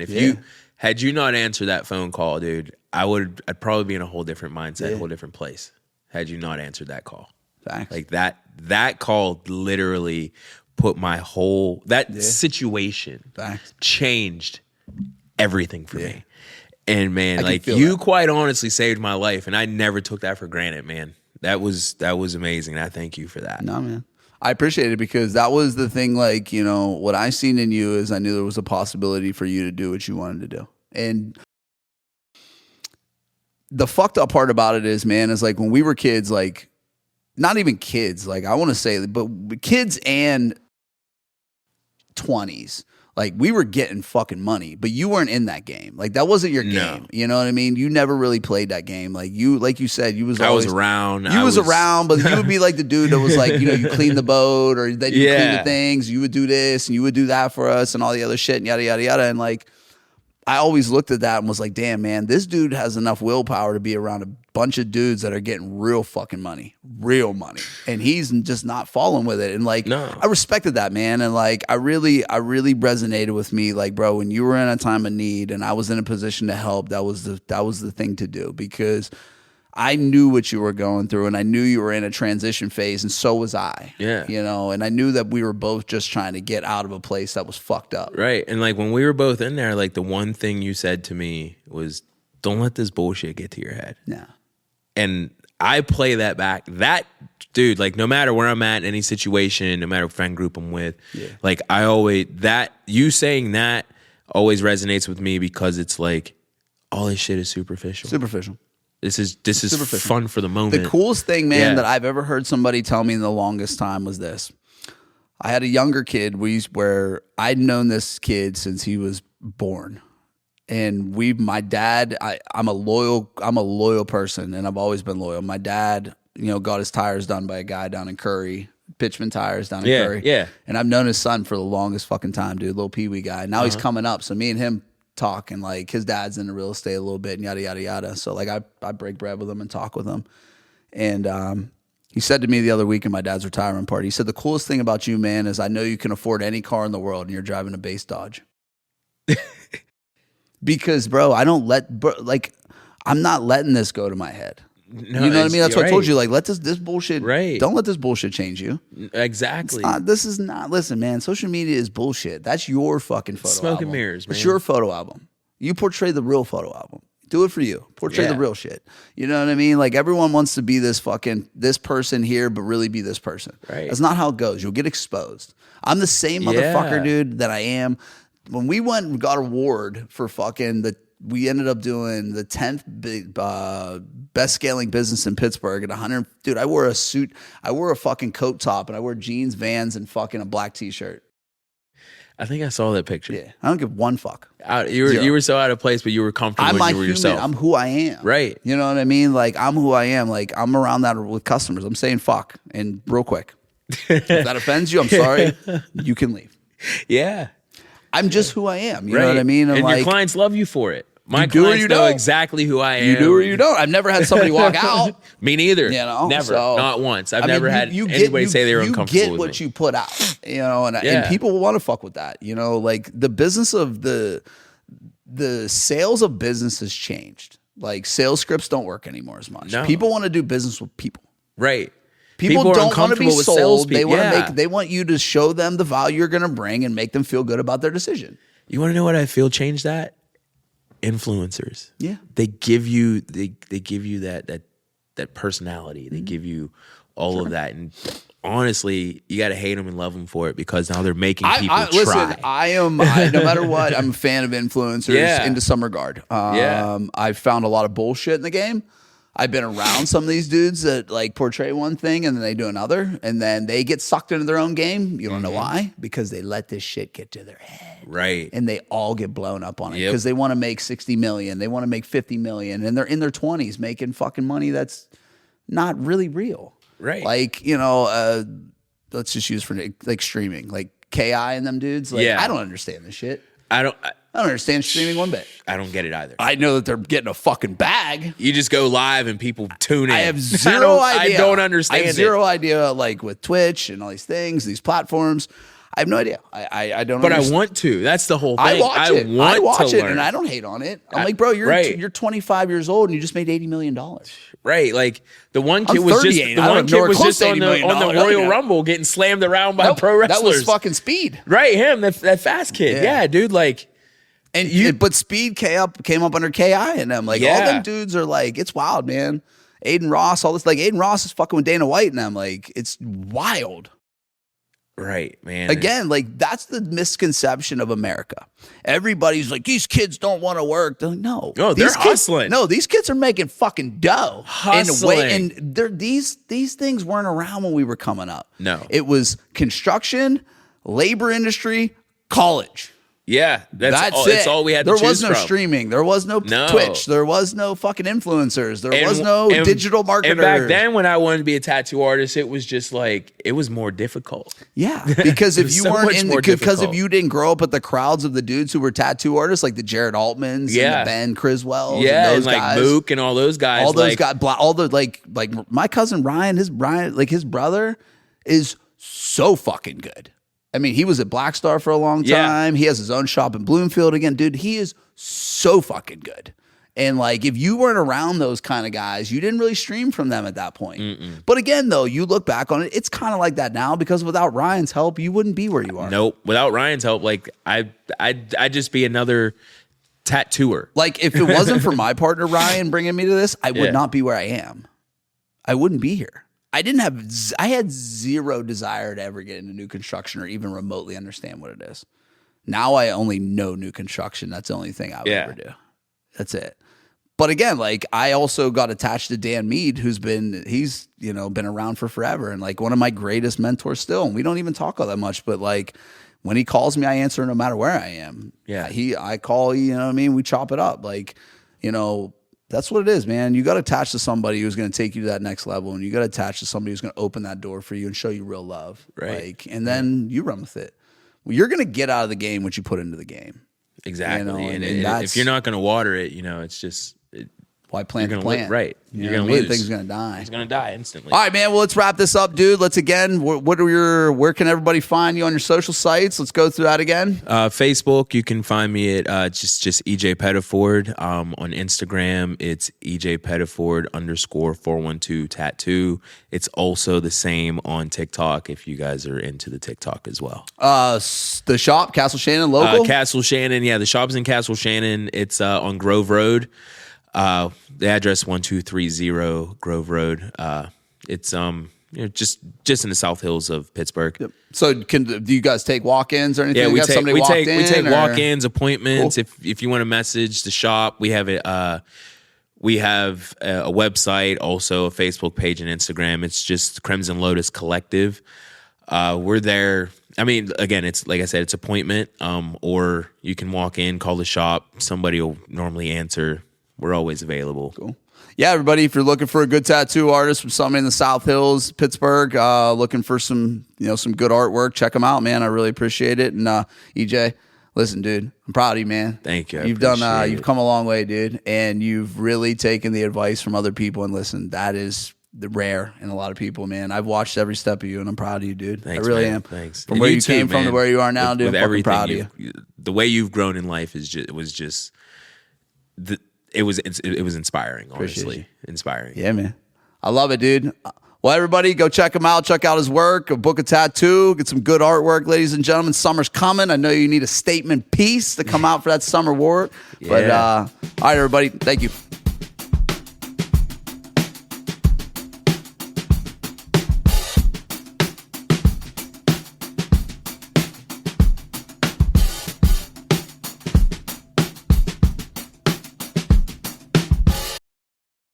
had you not answered that phone call, dude, I'd probably be in a whole different mindset, a whole different place had you not answered that call. Facts. Like that call literally put my whole, situation changed everything for me. And man, like you quite honestly saved my life and I never took that for granted, man. That was amazing. I thank you for that. No, man. I appreciate it because that was the thing, like, you know, what I seen in you is I knew there was a possibility for you to do what you wanted to do. And the fucked up part about it is, man, is like when we were kids, like not even kids, like I want to say, but kids and 20s, like we were getting fucking money, but you weren't in that game. Like that wasn't your game. You know what I mean? You never really played that game. Like you said, I was around. You was around, but you would be like the dude that was like, you know, you clean the boat or then you clean the things. You would do this and you would do that for us and all the other shit and yada yada yada. And like, I always looked at that and was like, damn, man, this dude has enough willpower to be around a bunch of dudes that are getting real fucking money, real money. And he's just not falling with it. And like, I respected that, man. And like, I really resonated with me. Like, bro, when you were in a time of need and I was in a position to help, that was the thing to do because I knew what you were going through and I knew you were in a transition phase and so was I. Yeah. You know, and I knew that we were both just trying to get out of a place that was fucked up. Right. And like when we were both in there, like the one thing you said to me was, don't let this bullshit get to your head. Yeah. And I play that back. That dude, like no matter where I'm at in any situation, no matter what friend group I'm with, like I always, you saying that always resonates with me because it's like all this shit is superficial. This is fun for the moment. The coolest thing, man, that I've ever heard somebody tell me in the longest time was this. I had a younger kid where I'd known this kid since he was born. And my dad, I'm a loyal person and I've always been loyal. My dad, you know, got his tires done by a guy down in Curry, Pitchman Tires down in Curry. Yeah. And I've known his son for the longest fucking time, dude, little peewee guy. Now he's coming up. So me and him talk and like his dad's into real estate a little bit and yada yada yada. So like I break bread with him and talk with him. And he said to me the other week in my dad's retirement party, he said, the coolest thing about you, man, is I know you can afford any car in the world and you're driving a base Dodge. Because bro, I'm not letting this go to my head. No, you know what I mean? That's what I told you. Like, let this bullshit. Right. Don't let this bullshit change you. Exactly. Listen, man. Social media is bullshit. That's your fucking photo album. Smoke and mirrors, man. It's your photo album. You portray the real photo album. Do it for you. Portray the real shit. You know what I mean? Like everyone wants to be this person here, but really be this person. Right. That's not how it goes. You'll get exposed. I'm the same motherfucker, dude, that I am when we went and got an award for we ended up doing the 10th best scaling business in Pittsburgh at 100. Dude, I wore a suit. I wore a fucking coat top and I wore jeans, Vans, and fucking a black t-shirt. I think I saw that picture. Yeah. I don't give one fuck. You were so out of place, but you were comfortable and you were yourself. I'm who I am. Right. You know what I mean? Like, I'm who I am. Like, I'm around that with customers. I'm saying fuck and real quick. If that offends you, I'm sorry. You can leave. Yeah. I'm just who I am. You know what I mean? And like, your clients love you for it. My do or clients you know don't. exactly who I am. You do or you don't. I've never had somebody walk out. Me neither. You know, never. so, Not once. I've never had anybody say they were uncomfortable You get what you put out. You know, and people will want to fuck with that. You know, like the business of the sales of business has changed. Like sales scripts don't work anymore as much. No. People want to do business with people. Right. People don't want to be sold. They want to they want you to show them the value you're going to bring and make them feel good about their decision. You want to know what I feel changed that? Influencers. Yeah. They give you that personality. They give you all of that. And honestly, you got to hate them and love them for it because now they're making people try. Listen, no matter what, I'm a fan of influencers into some regard. I've found a lot of bullshit in the game. I've been around some of these dudes that like portray one thing and then they do another and then they get sucked into their own game. You don't know why? Because they let this shit get to their head. Right. And they all get blown up on it because they want to make 60 million. They want to make 50 million and they're in their 20s making fucking money that's not really real. Right. Like, you know, let's just use for like streaming, like KI and them dudes. Like, I don't understand this shit. I don't understand streaming one bit. I don't get it either. I know that they're getting a fucking bag. You just go live and people tune in. I have zero idea. I don't understand. I have zero idea, like with Twitch and all these things, these platforms. I have no idea. I don't. But I want to. That's the whole thing. I watch it. I watch it, learn. and I don't hate on it. I'm like, bro, you're 25 years old and you just made $80 million. Right, like the one kid I'm was just 38. the I one don't kid know, was close just to on $80 the million. Royal Rumble getting slammed around by pro wrestlers. That was fucking Speed. Right, him, that fast kid. Yeah, dude, like. But Speed came up under KI and them. Like all them dudes are like, it's wild, man. Aiden Ross, all this, like Aiden Ross is fucking with Dana White and them. Like it's wild. Right, man. Again, like that's the misconception of America. Everybody's like, these kids don't want to work. They're like, no, they're hustling. No, these kids are making fucking dough. Hustling. And these things weren't around when we were coming up. No. It was construction, labor industry, college. Yeah, that's all we had to choose from. There was no streaming. There was no Twitch. There was no fucking influencers. There was no digital marketers. And back then, when I wanted to be a tattoo artist, it was just like, it was more difficult. Yeah, because if you if you didn't grow up with the crowds of the dudes who were tattoo artists, like the Jared Altmans and the Ben Criswell, and those like guys, Mook and all those guys, like my cousin Ryan, his brother is so fucking good. I mean, he was at Black Star for a long time. He has his own shop in Bloomfield again. Dude, he is so fucking good. And like, if you weren't around those kind of guys, you didn't really stream from them at that point. But again, though, you look back on it, it's kind of like that now because without Ryan's help, you wouldn't be where you are. Nope. Without Ryan's help, like I'd just be another tattooer. Like if it wasn't for my partner, Ryan, bringing me to this, I would not be where I am. I wouldn't be here. I had zero desire to ever get into new construction or even remotely understand what it is. Now I only know new construction. That's the only thing I would ever do. That's it. But again, like I also got attached to Dan Mead, he's been around for forever and like one of my greatest mentors still. And we don't even talk all that much, but like when he calls me, I answer no matter where I am. Yeah. I call, you know what I mean? We chop it up. Like, you know, that's what it is, man. You got to attach to somebody who's going to take you to that next level, and you got to attach to somebody who's going to open that door for you and show you real love, right? And then you run with it. Well, you're going to get out of the game what you put into the game, exactly. You know? And if you're not going to water it, you know, it's just why plant the plant, right? You're going to lose. Thing's going to die. It's going to die instantly. All right, man. Well, let's wrap this up, dude. Let's again. Where can everybody find you on your social sites? Let's go through that again. Facebook, you can find me at just EJ Pettiford. On Instagram, it's EJ Pettiford _412 tattoo. It's also the same on TikTok if you guys are into the TikTok as well. The shop, Castle Shannon, local. Castle Shannon, yeah. The shop's in Castle Shannon. It's on Grove Road. The address 1230 Grove Road. It's just in the South Hills of Pittsburgh. Yep. So do you guys take walk-ins or anything? Yeah, we take or? walk-ins, appointments. Cool. If you want to message the shop, we have it. We have a website, also a Facebook page and Instagram. It's just Crimson Lotus Collective. We're there. I mean, again, it's like I said, it's appointment, or you can walk in, call the shop. Somebody will normally answer. We're always available. Cool. Yeah, everybody, if you're looking for a good tattoo artist from somebody in the South Hills, Pittsburgh, looking for some good artwork, check them out, man. I really appreciate it. And EJ, listen, dude, I'm proud of you, man. Thank you. You've come a long way, dude, and you've really taken the advice from other people and listened. That is the rare in a lot of people, man. I've watched every step of you, and I'm proud of you, dude. Thanks, I really man. am. Thanks. From where you came from to where you are now, dude. I'm fucking proud of you. The way you've grown in life it was inspiring, honestly. Inspiring. Yeah, man. I love it, dude. Well, everybody, go check him out. Check out his work. Go book a tattoo. Get some good artwork, ladies and gentlemen. Summer's coming. I know you need a statement piece to come out for that summer war. Yeah. But all right, everybody. Thank you.